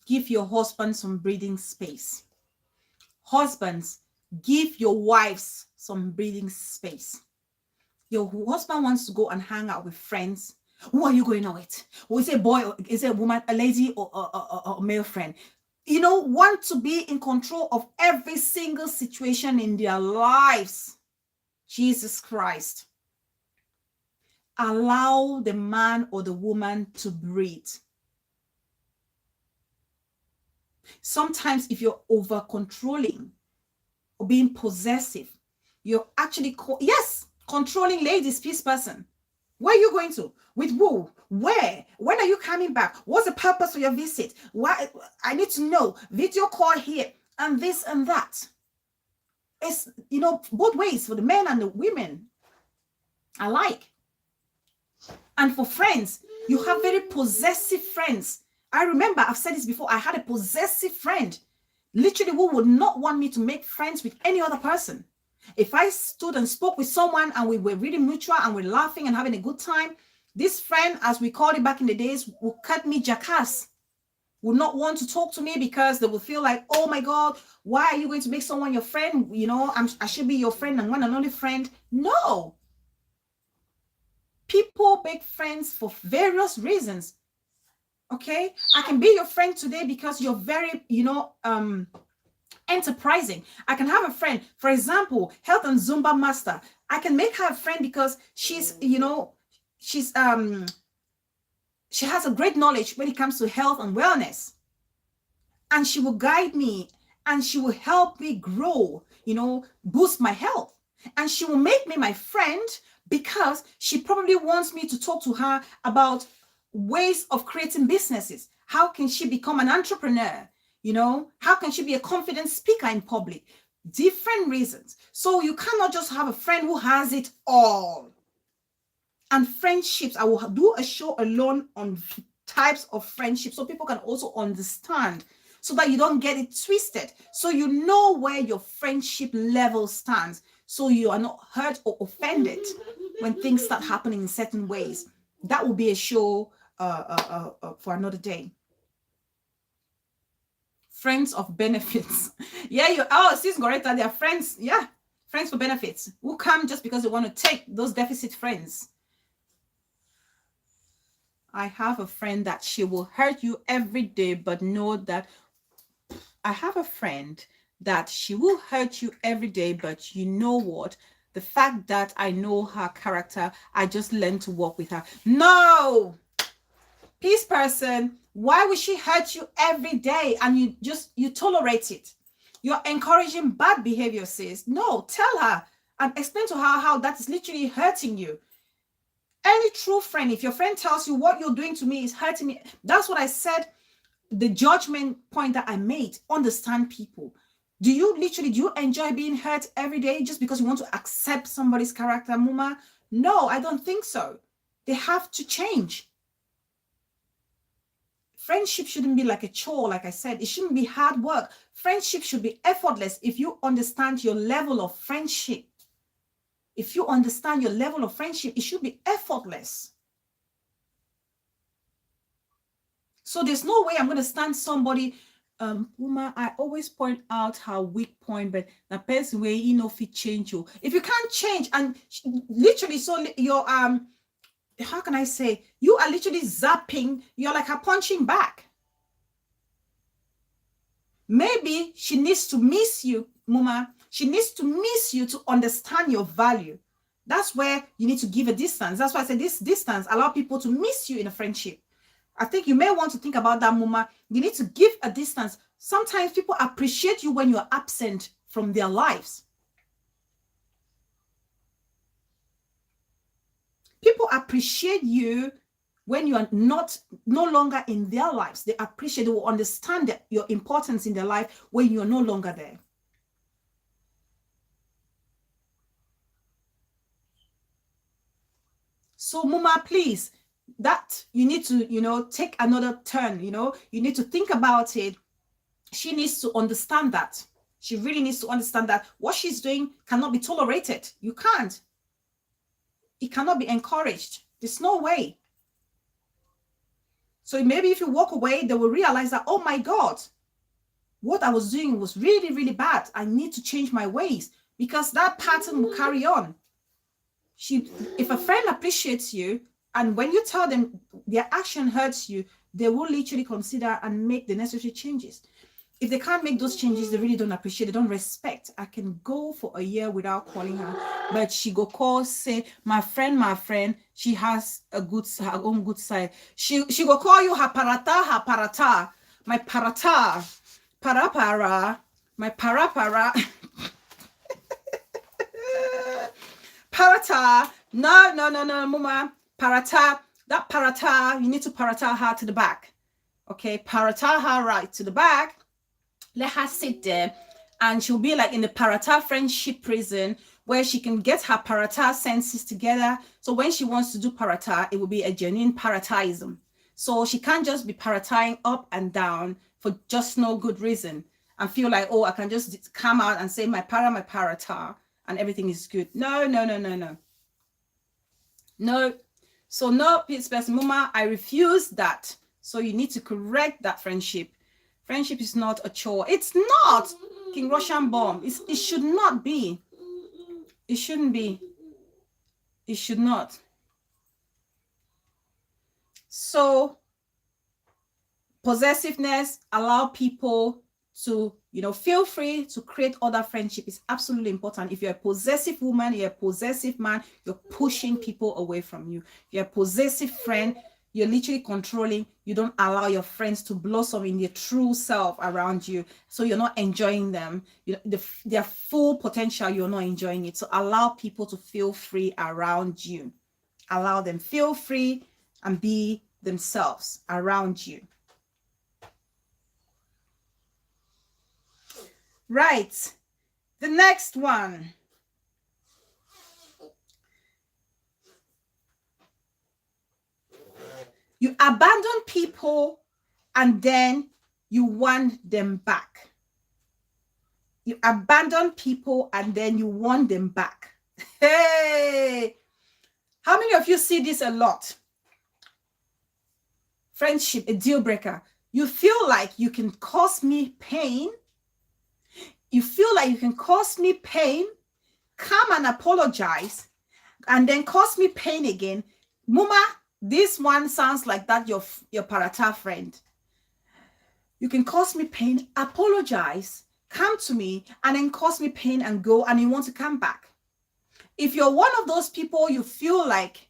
give your husband some breathing space. Husbands, give your wives some breathing space. Your husband wants to go and hang out with friends. Who are you going out with? Or is it a boy, or is it a woman, a lady, or a male friend? You know, want to be in control of every single situation in their lives. Jesus Christ. Allow the man or the woman to breathe. Sometimes if you're over controlling or being possessive, you're actually, controlling ladies, peace person. Where are you going to? With who? Where? When are you coming back? What's the purpose of your visit? Why? I need to know. Video call here and this and that. It's, you know, both ways for the men and the women alike. And for friends, you have very possessive friends. I remember, I've said this before, I had a possessive friend, literally, who would not want me to make friends with any other person. If I stood and spoke with someone and we were really mutual and we're laughing and having a good time, this friend, as we called it back in the days, would cut me jackass, would not want to talk to me because they would feel like, oh my God, why are you going to make someone your friend? You know, I should be your friend and one and only friend. No. People make friends for various reasons. Okay, I can be your friend today because you're very, you know, enterprising. I can have a friend, for example, health and Zumba master. I can make her a friend because she's, she's she has a great knowledge when it comes to health and wellness. And she will guide me and she will help me grow, boost my health. And she will make me my friend because she probably wants me to talk to her about ways of creating businesses. How can she become an entrepreneur? How can she be a confident speaker in public? Different reasons. So you cannot just have a friend who has it all. And friendships, I will do a show alone on types of friendships so people can also understand, so that you don't get it twisted. So you know where your friendship level stands, so you are not hurt or offended when things start happening in certain ways. That will be a show for another day. Friends of benefits. Yeah, sis Goreta, they are friends. Yeah, friends for benefits who come just because they want to take those deficit friends. I have a friend that she will hurt you every day, but know that I have a friend that she will hurt you every day, but you know what? The fact that I know her character, I just learned to work with her. No! Peace person, why would she hurt you every day and you tolerate it? You're encouraging bad behavior, sis. No, tell her and explain to her how that is literally hurting you. Any true friend, if your friend tells you what you're doing to me is hurting me, that's what I said, the judgment point that I made. Understand people. Do you enjoy being hurt every day just because you want to accept somebody's character, Muma? No, I don't think so. They have to change. Friendship shouldn't be like a chore, like I said. It shouldn't be hard work. Friendship should be effortless if you understand your level of friendship. If you understand your level of friendship, it should be effortless. So there's no way I'm going to stand somebody. Uma, I always point out her weak point, but the person where if it change you. If you can't change, and literally, so you're how can I say? You are literally zapping. You're like a punching back. Maybe she needs to miss you, Muma. She needs to miss you to understand your value. That's where you need to give a distance. That's why I said this distance allow people to miss you in a friendship. I think you may want to think about that, Muma. You need to give a distance. Sometimes people appreciate you when you're absent from their lives. People appreciate you when you are no longer in their lives. They appreciate, they will understand your importance in their life when you're no longer there. So, Muma, please, that you need to, take another turn, you need to think about it. She needs to understand that. She really needs to understand that what she's doing cannot be tolerated. You can't. It cannot be encouraged. There's no way. So maybe if you walk away, they will realize that, oh my God, what I was doing was really, really bad. I need to change my ways, because that pattern will carry on. If a friend appreciates you, and when you tell them their action hurts you, they will literally consider and make the necessary changes. If they can't make those changes, they really don't appreciate, they don't respect. I can go for a year without calling her, but she go call, say, my friend, she has her own good side. She go call you her parata, my parata, para, my para. Parata, no, Muma, parata, that parata, you need to parata her to the back. Okay, parata her right to the back. Let her sit there, and she'll be like in the parata friendship prison, where she can get her parata senses together. So when she wants to do parata, it will be a genuine parataism. So she can't just be parataing up and down for just no good reason and feel like, oh, I can just come out and say my parata, and everything is good. No. No. So no, peace person, Muma, I refuse that. So you need to correct that friendship. Friendship is not a chore. It's not, King Russian bomb. It should not be. It shouldn't be. It should not. So possessiveness allow people to, feel free to create other friendship. It's absolutely important. If you're a possessive woman, you're a possessive man, you're pushing people away from you. If you're a possessive friend, you're literally controlling. You don't allow your friends to blossom in their true self around you. So you're not enjoying them. Their full potential, you're not enjoying it. So allow people to feel free around you. Allow them feel free and be themselves around you. Right. The next one. You abandon people and then you want them back. You abandon people and then you want them back. Hey! How many of you see this a lot? Friendship, a deal breaker. You feel like you can cause me pain. You feel like you can cause me pain, come and apologize, and then cause me pain again. Muma, this one sounds like that your parata friend. You can cause me pain, apologize, come to me, and then cause me pain and go, and you want to come back. If you're one of those people, you feel like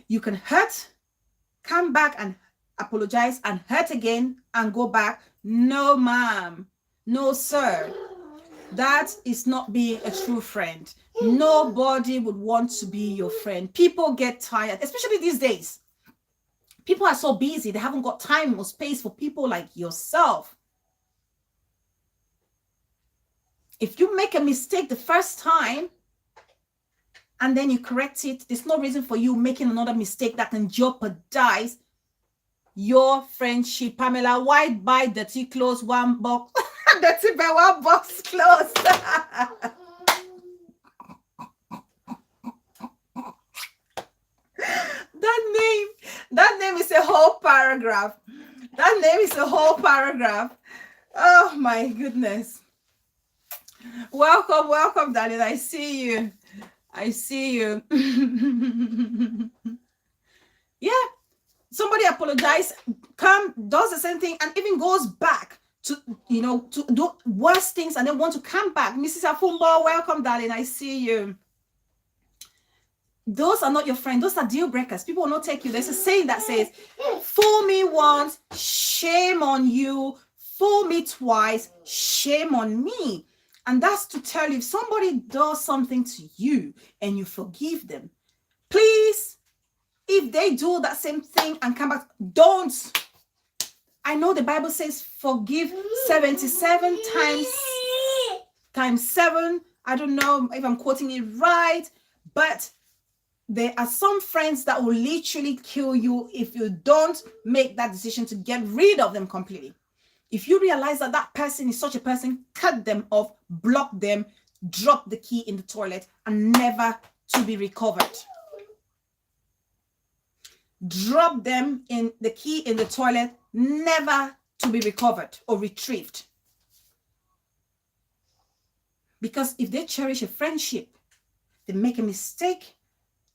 you can hurt, come back and apologize, and hurt again and go back. No, ma'am. No, sir. That is not being a true friend. Nobody would want to be your friend. People get tired, especially these days. People are so busy, they haven't got time or space for people like yourself. If you make a mistake the first time and then you correct it, there's no reason for you making another mistake that can jeopardize your friendship. Pamela, why buy dirty clothes one box? Dirty by one box clothes. That name is a whole paragraph. That name is a whole paragraph. Oh my goodness. Welcome, darling. I see you. Yeah. Somebody apologizes, does the same thing, and even goes back to do worse things, and then want to come back. Mrs. Afumba, welcome, darling. I see you. Those are not your friends. Those are deal breakers. People will not take you. There's a saying that says, fool me once, shame on you. Fool me twice, shame on me. And that's to tell you, if somebody does something to you and you forgive them, please, if they do that same thing and come back, don't. I know the Bible says forgive 77 times 7. I don't know if I'm quoting it right, but there are some friends that will literally kill you if you don't make that decision to get rid of them completely. If you realize that that person is such a person, cut them off, block them, drop the key in the toilet, and never to be recovered. Drop them in the key in the toilet, never to be recovered or retrieved. Because if they cherish a friendship, they make a mistake,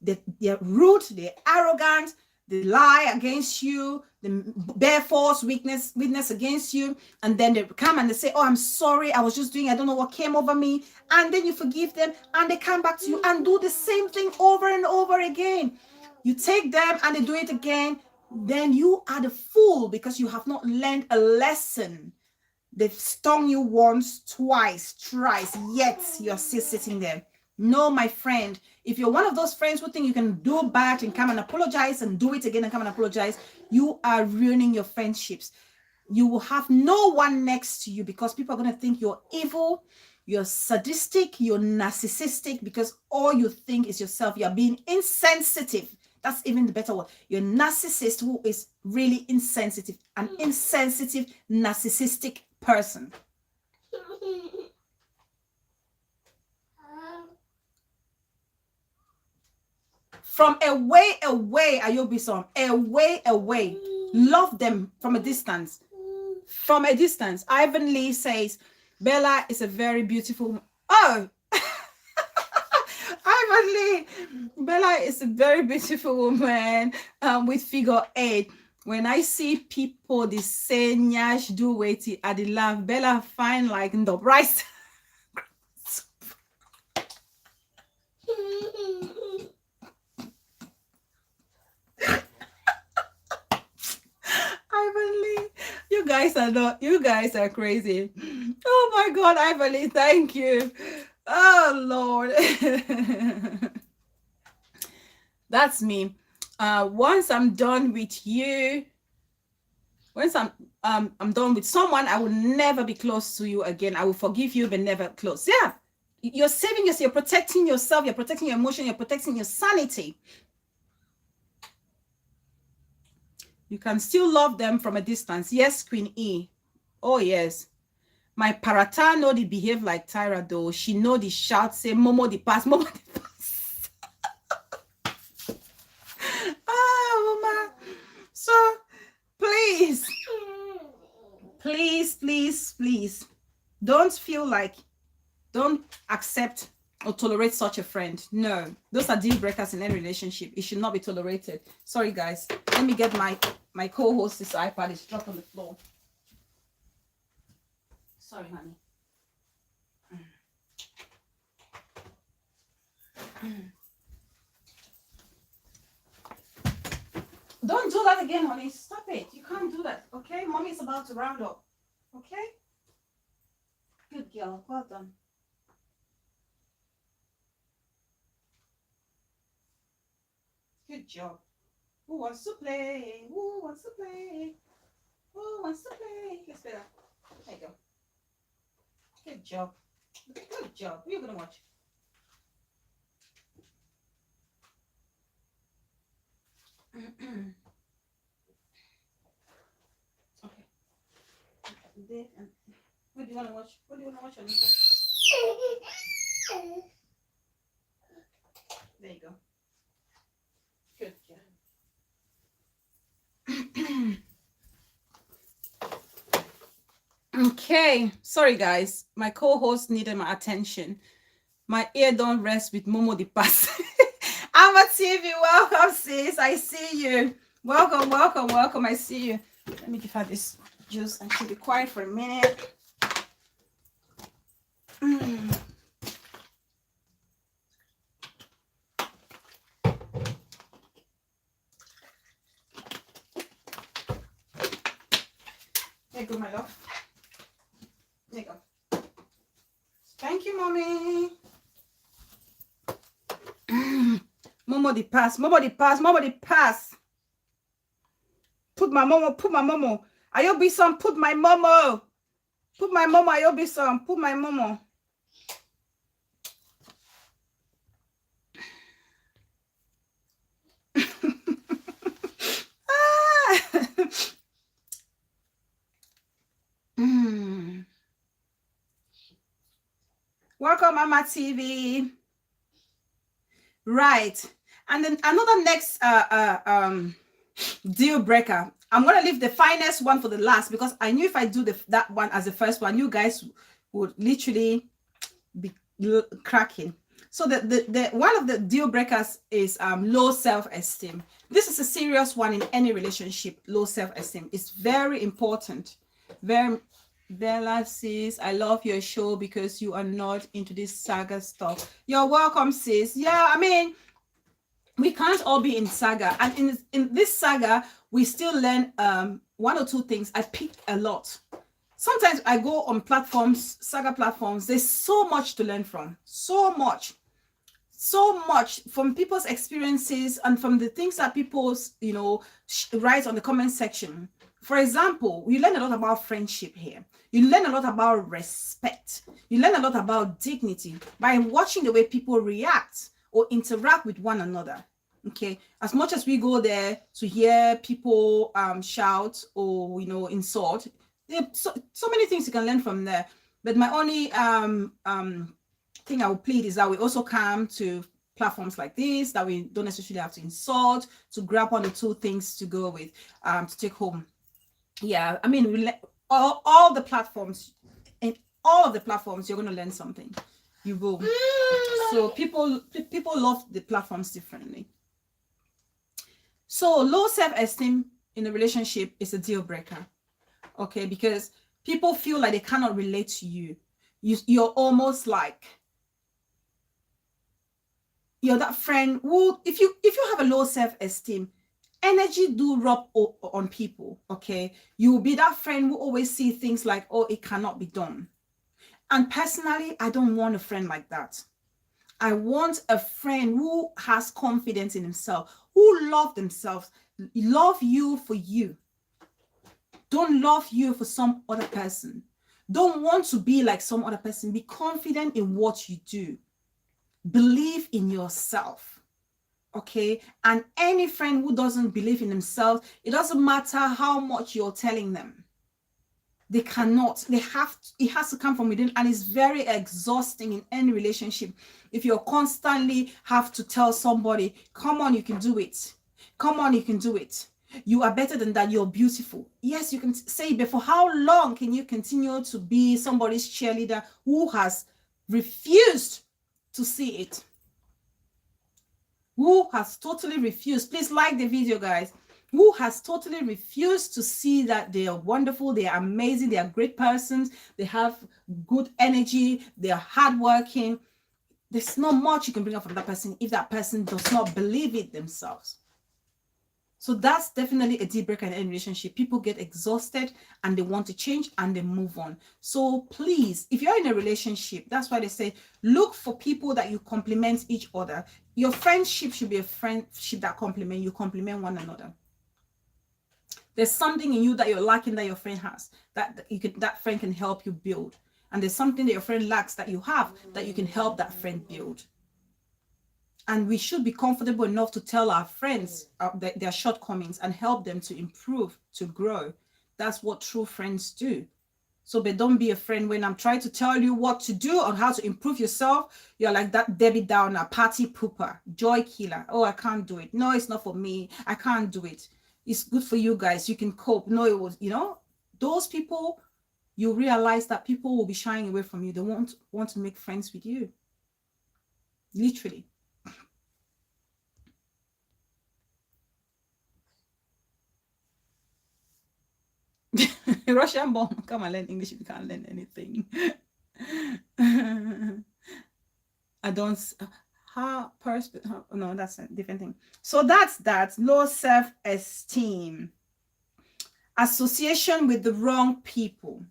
they're rude, they're arrogant, they lie against you, they bear false witness against you, and then they come and they say, oh, I'm sorry, I was just doing, I don't know what came over me, and then you forgive them, and they come back to you and do the same thing over and over again. You take them and they do it again, then you are the fool because you have not learned a lesson. They've stung you once, twice, thrice, yet you're still sitting there. No, my friend, if you're one of those friends who think you can do bad and come and apologize and do it again and come and apologize, you are ruining your friendships. You will have no one next to you because people are going to think you're evil, you're sadistic, you're narcissistic, because all you think is yourself. You're being insensitive. That's even the better word. You're a narcissist who is really insensitive, an insensitive, narcissistic person. From away, Ayobison, away. Love them from a distance. From a distance. Ivan Lee says, Bella is a very beautiful... Oh! Ivan Lee! Bella is a very beautiful woman with figure 8. When I see people they say nyash do waity at the laugh, Bella fine like the rice. Ivanly, you guys are crazy. Oh my God, Ivanly, thank you. Oh Lord. That's me. Once I'm done with you, once I'm done with someone, I will never be close to you again. I will forgive you, but never close. Yeah. You're saving yourself, you're protecting yourself, you're protecting your emotion, you're protecting your sanity. You can still love them from a distance. Yes, Queen E. Oh, yes. My parata know the behave like Tyra though. She know the shout, say Momo the pass, Momo the pass. Ah, Mama. So, please, please, don't feel like, don't accept or tolerate such a friend. No, those are deal breakers in any relationship. It should not be tolerated. Sorry, guys. Let me get my co-host's iPad. It's dropped on the floor. Sorry, honey. Don't do that again, honey. Stop it. You can't do that. Okay? Mommy's about to round up. Okay? Good girl. Well done. Good job. Who wants to play? Who wants to play? Who wants to play? Let's play that. There you go. Good job. Good job. Who are you going to watch? Okay. What do you want to watch? What do you want to watch on this? There you go. Good job. Okay, sorry guys, my co-host needed my attention. My ear don't rest with Momo the pass. I'm a TV. Welcome, sis. I see you. Welcome. I see you. Let me give her this juice and she'll be quiet for a minute. There you go, my love. There you go. Thank you, mommy. Momo the pass. Put my momo. Ayobi some, put my momo. Ayobi some, put my momo. Welcome, Mama TV. Right. And then another next deal breaker. I'm gonna leave the finest one for the last because I knew if I do that one as the first one, you guys would literally be cracking. So the one of the deal breakers is low self-esteem. This is a serious one in any relationship. Low self-esteem is very important. Very. Bella says, I love your show because you are not into this saga stuff. You're welcome, sis. Yeah, I mean, we can't all be in saga. And in this saga, we still learn one or two things. I pick a lot. Sometimes I go on platforms, saga platforms. There's so much to learn from. So much from people's experiences and from the things that people, write on the comment section. For example, you learn a lot about friendship here. You learn a lot about respect. You learn a lot about dignity by watching the way people react or interact with one another. Okay, as much as we go there to hear people shout or insult, so many things you can learn from there. But my only thing I would plead is that we also come to platforms like this, that we don't necessarily have to insult, to grab one or two things to go with, to take home. Yeah, I mean, all the platforms, in all of the platforms, you're going to learn something. You will. So people love the platforms differently. So low self-esteem in a relationship is a deal breaker. Okay, because people feel like they cannot relate to you. You're almost like you're that friend who, if you have a low self-esteem, energy do rub on people. Okay, you will be that friend who always see things like, oh, it cannot be done. And personally, I don't want a friend like that. I want a friend who has confidence in himself, who love themselves, love you for you. Don't love you for some other person. Don't want to be like some other person. Be confident in what you do. Believe in yourself. Okay? And any friend who doesn't believe in themselves, it doesn't matter how much you're telling them. They cannot. They have to, it has to come from within, and it's very exhausting in any relationship if you're constantly have to tell somebody, come on, you can do it. Come on, you can do it. You are better than that. You're beautiful. Yes, you can say it, but for how long can you continue to be somebody's cheerleader who has refused to see it? Who has totally refused? Please like the video, guys. Who has totally refused to see that they are wonderful, they are amazing, they are great persons, they have good energy, they are hardworking. There's not much you can bring up from that person if that person does not believe it themselves. So that's definitely a deal breaker in any relationship. People get exhausted and they want to change and they move on. So please, if you're in a relationship, that's why they say, look for people that you complement each other. Your friendship should be a friendship that you complement one another. There's something in you that you're lacking that your friend has, that friend can help you build. And there's something that your friend lacks that you have that you can help that friend build. And we should be comfortable enough to tell our friends their shortcomings and help them to improve, to grow. That's what true friends do. So, but don't be a friend when I'm trying to tell you what to do or how to improve yourself. You're like that Debbie Downer, party pooper, joy killer. Oh, I can't do it. No, it's not for me. I can't do it. It's good for you guys. You can cope. No, it was, those people, you realize that people will be shying away from you. They won't want to make friends with you. Literally. Russian bomb. Come and learn English if you can't learn anything. I don't. No, that's a different thing. So that's that. Low self-esteem. Association with the wrong people.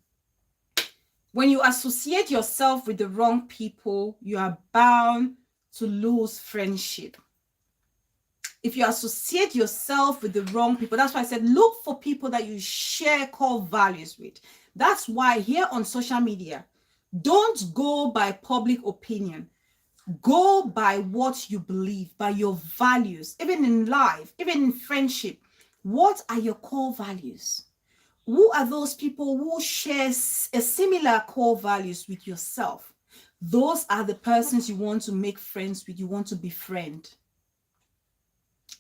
When you associate yourself with the wrong people, you are bound to lose friendship. If you associate yourself with the wrong people, that's why I said look for people that you share core values with. That's why here on social media, don't go by public opinion. Go by what you believe, by your values. Even in life, even in friendship, what are your core values? Who are those people who share a similar core values with yourself? Those are the persons you want to make friends with, you want to befriend.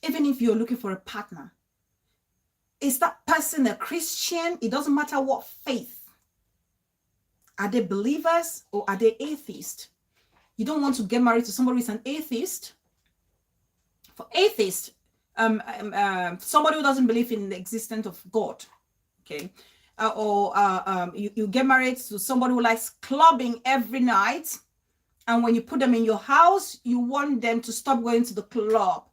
Even if you're looking for a partner, is that person a Christian? It doesn't matter what faith. Are they believers or are they atheists? You don't want to get married to somebody who's an atheist. For atheists, somebody who doesn't believe in the existence of God, okay? You get married to somebody who likes clubbing every night, and when you put them in your house, you want them to stop going to the club.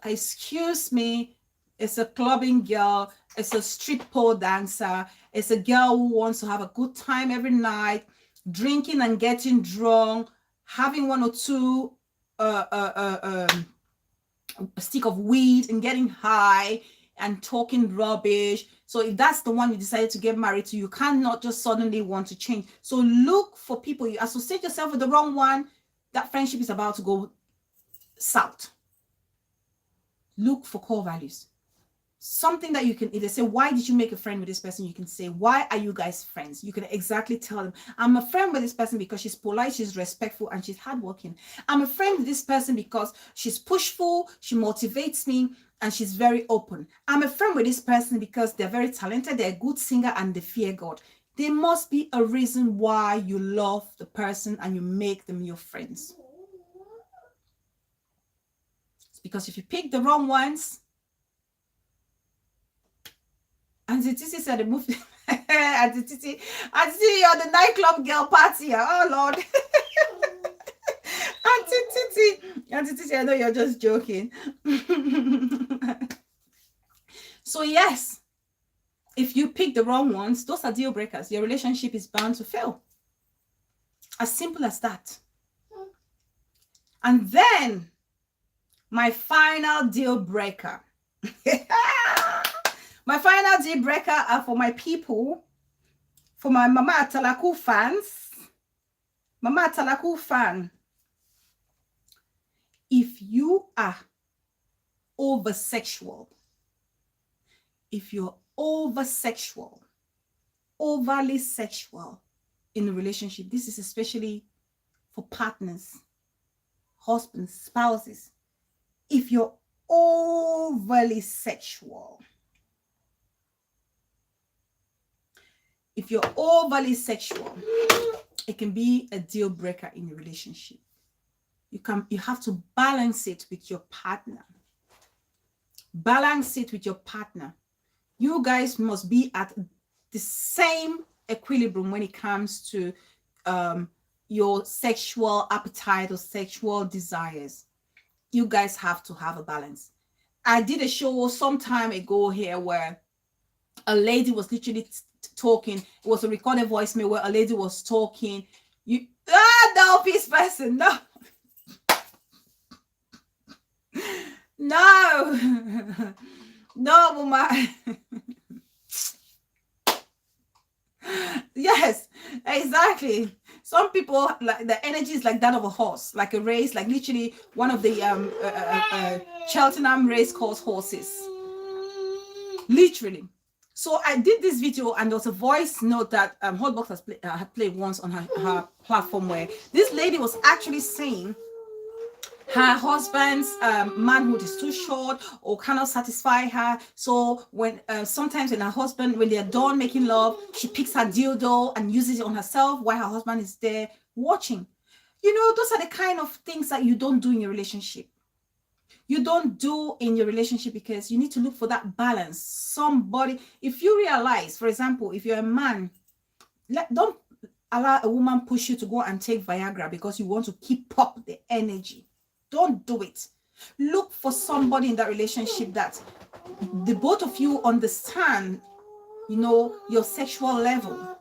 Excuse me, it's a clubbing girl, it's a street pole dancer, it's a girl who wants to have a good time every night, drinking and getting drunk, having one or two a stick of weed and getting high and talking rubbish. So if that's the one you decided to get married to, you cannot just suddenly want to change. So look for people. You associate yourself with the wrong one, that friendship is about to go south. Look for core values. Something that you can either say, why did you make a friend with this person? You can say, why are you guys friends? You can exactly tell them, I'm a friend with this person because she's polite, she's respectful, and she's hardworking. I'm a friend with this person because she's pushful, she motivates me, and she's very open. I'm a friend with this person because they're very talented, they're a good singer, and they fear God. There must be a reason why you love the person and you make them your friends. It's because if you pick the wrong ones, Auntie Titi said the movie. Auntie Titi, you're the nightclub girl party. Oh Lord. Auntie Titi, I know you're just joking. So yes, if you pick the wrong ones, those are deal breakers. Your relationship is bound to fail. As simple as that. And then my final deal breaker. My final deal breaker are for my people, for my Mama Talaku fans. Mama Talaku fan. If you are over sexual, if you're over sexual, overly sexual in a relationship, this is especially for partners, husbands, spouses. If you're overly sexual, it can be a deal breaker in a relationship. You have to balance it with your partner. Balance it with your partner. You guys must be at the same equilibrium when it comes to your sexual appetite or sexual desires. You guys have to have a balance. I did a show some time ago here where a lady was literally talking. It was a recorded voicemail where a lady was talking. No, peace person, no. No, woman. Yes, exactly. Some people, like, the energy is like that of a horse, like a race, like literally one of the Cheltenham race course horses, literally. So I did this video, and there was a voice note that Hotbox had played once on her platform, where this lady was actually saying her husband's manhood is too short or cannot satisfy her. So when sometimes when her husband, when they're done making love, she picks her dildo and uses it on herself while her husband is there watching. You know, those are the kind of things that you don't do in your relationship. You don't do in your relationship because you need to look for that balance. Somebody, if you realize, for example, if you're a man, don't allow a woman push you to go and take Viagra because you want to keep up the energy. Don't do it. Look for somebody in that relationship that the both of you understand, you know, your sexual level.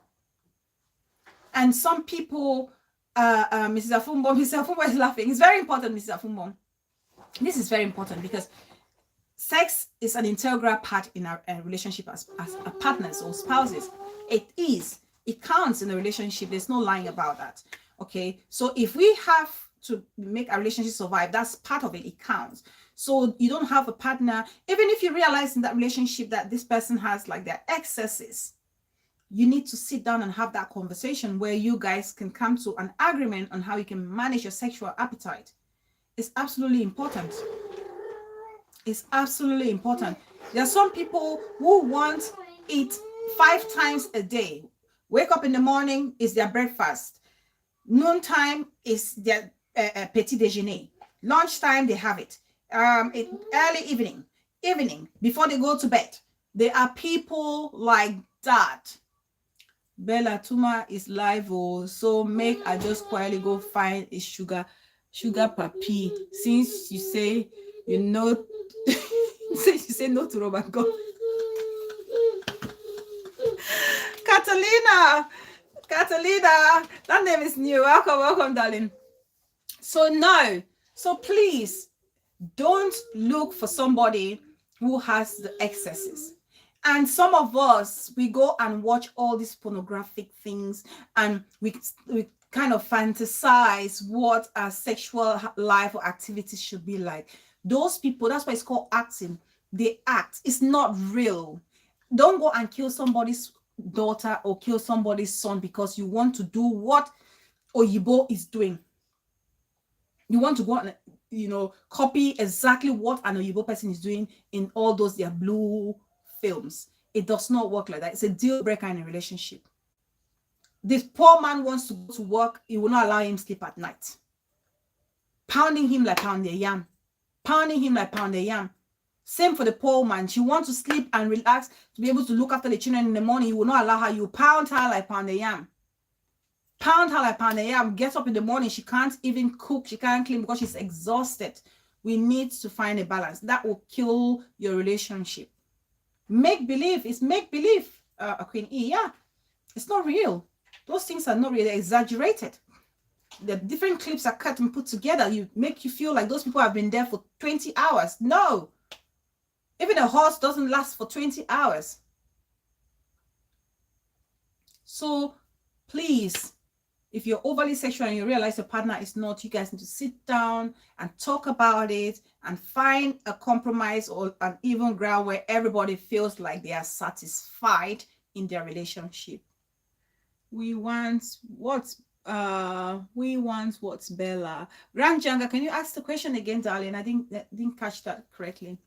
And some people, Mrs. Afumbo is laughing. It's very important, Mrs. Afumbo. This is very important because sex is an integral part in our relationship as partners or spouses. It is. It counts in a relationship. There's no lying about that. Okay. So if we have to make a relationship survive, that's part of it. It counts. So you don't have a partner, even if you realize in that relationship that this person has like their excesses, you need to sit down and have that conversation where you guys can come to an agreement on how you can manage your sexual appetite. It's absolutely important. It's absolutely important. There are some people who want eat 5 times a day. Wake up in the morning is their breakfast. Noontime is their petit déjeuner. Lunchtime they have it. Early evening before they go to bed. There are people like that. Bella Tuma is live, so make I just quietly go find a sugar papi. Since you say you know, since you say no to Robert God. Catalina, that name is new. Welcome, darling. So no, so please don't look for somebody who has the excesses. And some of us, we go and watch all these pornographic things, and we kind of fantasize what our sexual life or activities should be like. Those people, that's why it's called acting. They act. It's not real. Don't go and kill somebody's daughter or kill somebody's son because you want to do what Oyibo is doing. You want to go and, you know, copy exactly what an Oyibo person is doing in all those their blue films. It does not work like that. It's a deal breaker in a relationship. This poor man wants to go to work. You will not allow him sleep at night. Pounding him like pound a yam. Pounding him like pound a yam. Same for the poor man. She wants to sleep and relax to be able to look after the children in the morning. You will not allow her. You pound her like pound a yam. Pound her like pound a yam. Gets up in the morning. She can't even cook. She can't clean because she's exhausted. We need to find a balance. That will kill your relationship. Make believe. It's make believe, Queen E. Yeah. It's not real. Those things are not really exaggerated. The different clips are cut and put together. You make you feel like those people have been there for 20 hours. No. Even a horse doesn't last for 20 hours. So please, if you're overly sexual and you realize your partner is not, you guys need to sit down and talk about it and find a compromise or an even ground where everybody feels like they are satisfied in their relationship. We want what's Bella? Grand Janga, can you ask the question again, darling? I didn't catch that correctly.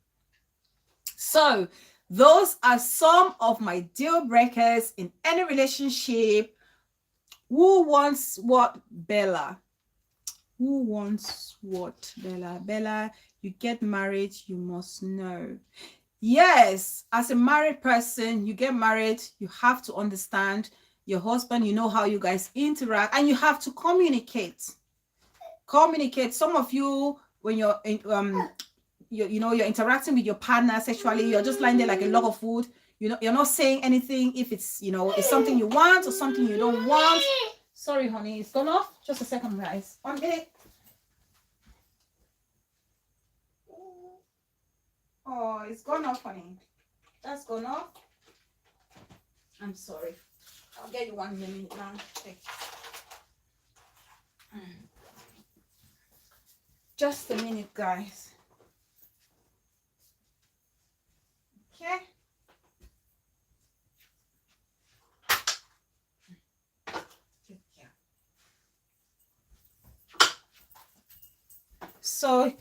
So those are some of my deal breakers in any relationship. Who wants what, Bella? Who wants what, Bella? Bella, you get married, you must know. Yes, as a married person, you get married, you have to understand your husband, you know how you guys interact, and you have to communicate. Communicate. Some of you, when you're you're interacting with your partner sexually, you're just lying there like a log of wood. You're not saying anything if it's it's something you want or something you don't want. Sorry, honey, it's gone off. Just a second, guys. 1 minute. Oh, it's gone off, honey. That's gone off. I'm sorry. I'll get you 1 minute now. Okay. Just a minute, guys. Okay. So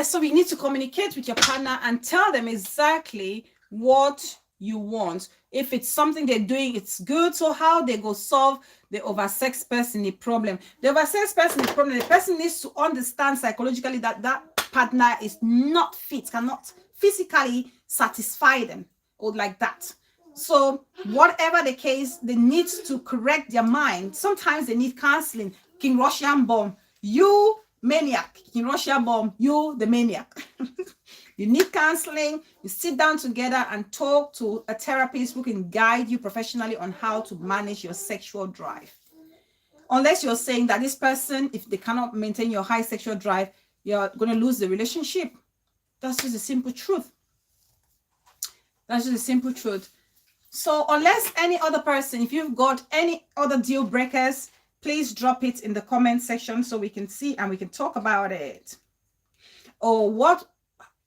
so we need to communicate with your partner and tell them exactly what you want. If it's something they're doing, it's good. So how they go solve the oversex person the problem. The oversex person the problem. The person needs to understand psychologically that that partner is not fit, cannot physically satisfy them or like that. So whatever the case, they need to correct their mind. Sometimes they need counseling. King Russian bomb, you maniac. King Russian bomb, you the maniac. You need counseling. You sit down together and talk to a therapist who can guide you professionally on how to manage your sexual drive. Unless you're saying that this person, if they cannot maintain your high sexual drive, you're going to lose the relationship. That's just a simple truth. That's just a simple truth. So unless any other person, if you've got any other deal breakers, please drop it in the comment section so we can see and we can talk about it. Or what,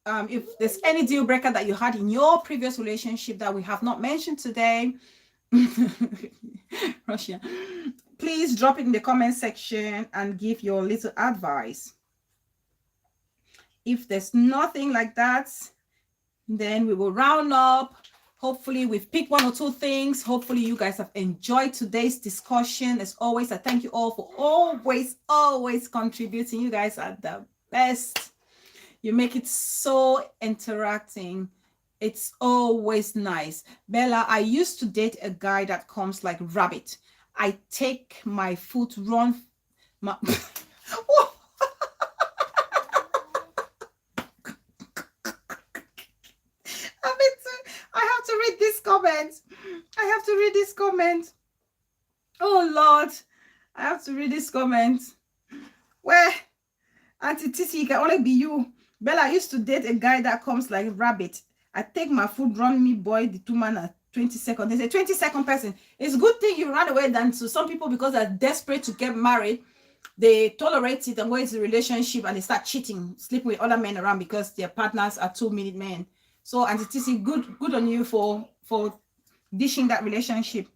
if there's any deal breaker that you had in your previous relationship that we have not mentioned today, Russia, please drop it in the comment section and give your little advice. If there's nothing like that, then we will round up. Hopefully we've picked one or two things. Hopefully you guys have enjoyed today's discussion. As always, I thank you all for always contributing. You guys are the best. You make it so interacting. It's always nice. Bella, I used to date a guy that comes like rabbit. I take my foot, run my I have to read this comment. I have to read this comment. Oh Lord, I have to read this comment. Where Auntie Tissy, it can only be you. Bella, I used to date a guy that comes like rabbit. I take my food, run me boy, the 2 man at 20 seconds. There's a 20-second person. It's a good thing you run away than to some people, because they're desperate to get married. They tolerate it and go into a relationship and they start cheating, sleeping with other men around because their partners are 2-minute men. So Auntie Tissy, good on you for dishing that relationship.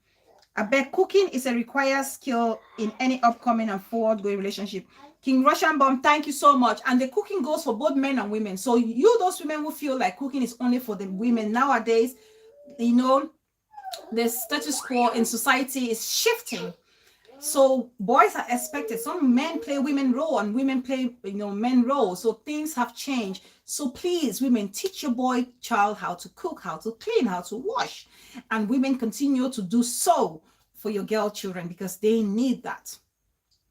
I bet cooking is a required skill in any upcoming and forward-going relationship. King Russian Bomb, thank you so much. And the cooking goes for both men and women. So you, those women who feel like cooking is only for the women nowadays, the status quo in society is shifting. So boys are expected. Some men play women role and women play, men role. So things have changed. So please, women, teach your boy child how to cook, how to clean, how to wash. And women continue to do so for your girl children because they need that.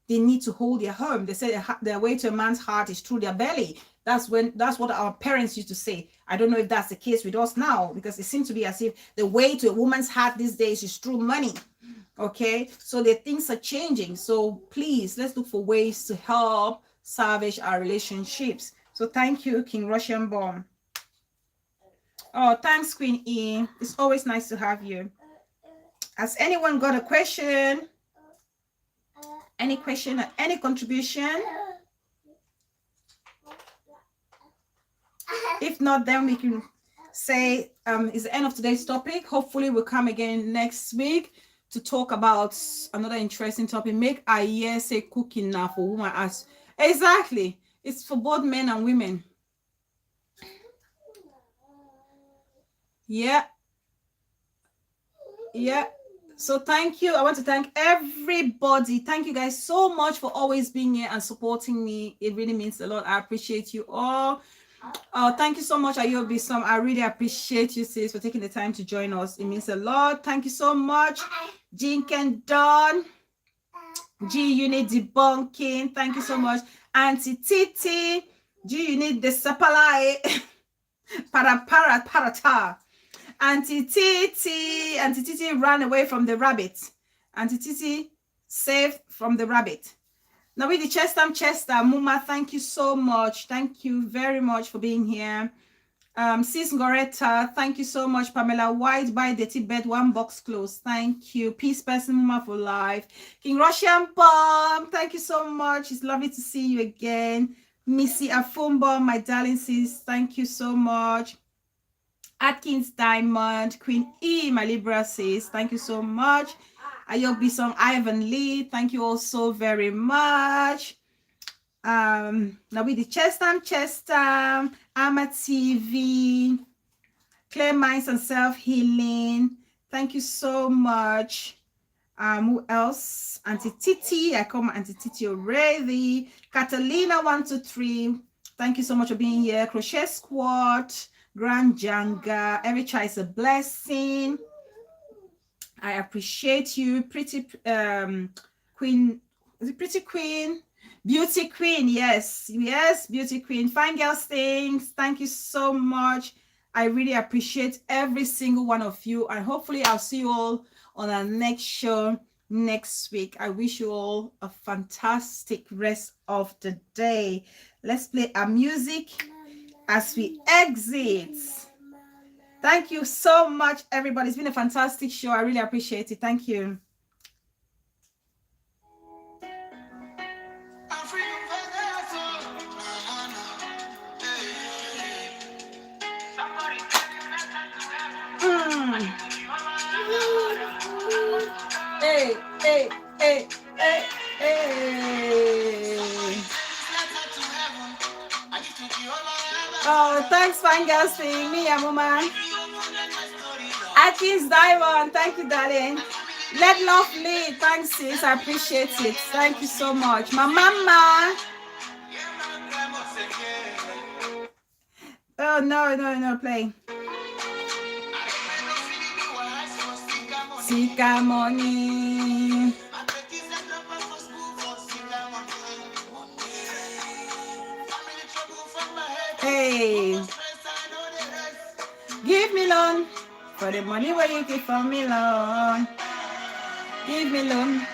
They need to hold their home. They say their way to a man's heart is through their belly. That's what our parents used to say. I don't know if that's the case with us now, because it seems to be as if the way to a woman's heart these days is through money. Okay, so the things are changing. So please, let's look for ways to help salvage our relationships. So thank you, King Russian Bomb. Oh, thanks, Queen E. It's always nice to have you. Has anyone got a question? Any question or any contribution? If not, then we can say is the end of today's topic. Hopefully we'll come again next week to talk about another interesting topic. Make a year say cooking now for women as exactly. It's for both men and women. Yeah. So thank you. I want to thank everybody. Thank you guys so much for always being here and supporting me. It really means a lot. I appreciate you all. Thank you so much, Ayobi Som. I really appreciate you, sis, for taking the time to join us. It means a lot. Thank you so much. Jink and Dawn. G Unit Debunking. Thank you so much. Auntie Titi. G Unit the Sapalai. Parata. Auntie Titi ran away from the rabbit. Auntie Titi saved from the rabbit. Now with the Chester, Muma, thank you so much. Thank you very much for being here. Sis Goretta, thank you so much. Pamela White, by Dirty Bed, one box closed. Thank you. Peace Person, Muma for life. King Russian Bomb, thank you so much. It's lovely to see you again. Missy Afumbo, my darling sis, thank you so much. Atkins Diamond, Queen E, my Libra says, thank you so much. Ayobi Song, Ivan Lee, thank you all so very much. Now with the Chestam, Ama TV, Clear Minds and Self-Healing, thank you so much. Who else? Auntie Titi, I call my Auntie Titi already. Catalina 123, thank you so much for being here. Crochet Squad, Grand Janga, every child is a blessing. I appreciate you, pretty queen. Is it pretty queen? Beauty queen, yes, beauty queen. Fine girls things. Thank you so much. I really appreciate every single one of you, and hopefully I'll see you all on our next show next week. I wish you all a fantastic rest of the day. Let's play our music as we exit. Thank you so much, everybody. It's been a fantastic show. I really appreciate it. Thank you. Hey, hey, hey, hey, hey. Oh, thanks, fine girls. Sing me, Amuma. Atkins Diamond, thank you, darling. Let love lead. Thanks, sis. I appreciate it. Thank you so much. My mama. Oh, no, play. Sika money. Hey. Give me loan for the money where you give for me loan. Give me loan.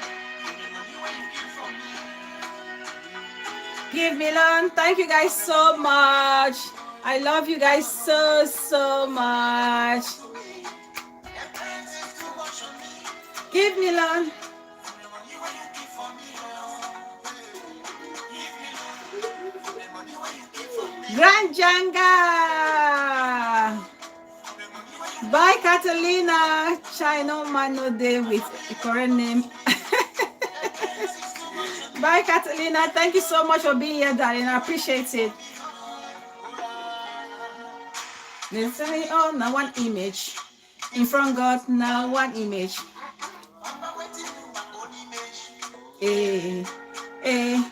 Give me loan. Thank you guys so much. I love you guys so much. Give me loan. Grand Janga. Bye, Catalina. China man no day with the current name. Bye, Catalina. Thank you so much for being here, darling. I appreciate it. Let's say, oh, now one image. In front of God, now one image. Eh, eh.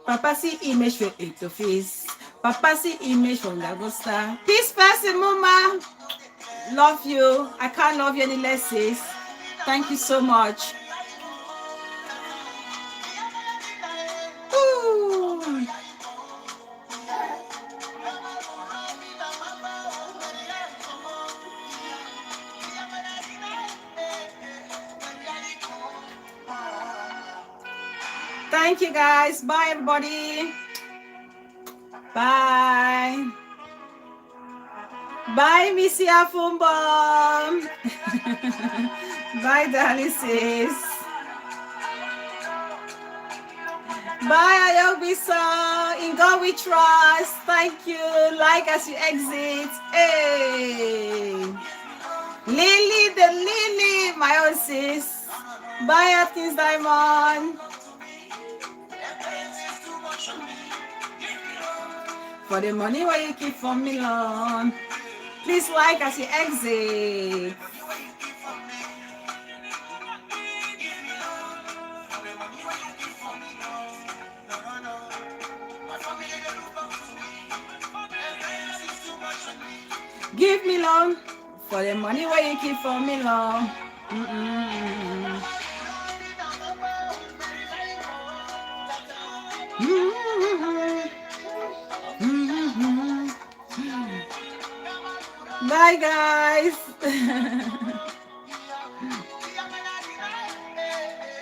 Papa see image for it to face. Papa see image from Lagosta. Peace person, mama. Love you. I can't love you any less, sis. Thank you so much. Ooh. Thank you, guys. Bye, everybody. Bye. Bye, Missy Afumbom. Bye, darling sis. Bye, Ayobisa. In God we trust. Thank you. Like as you exit. Hey. Lily, the Lily, my own sis. Bye, Atkins Diamond. For the money where you keep for me long. Please like as you exit. Give me long for the money where you keep for me long. Bye, guys.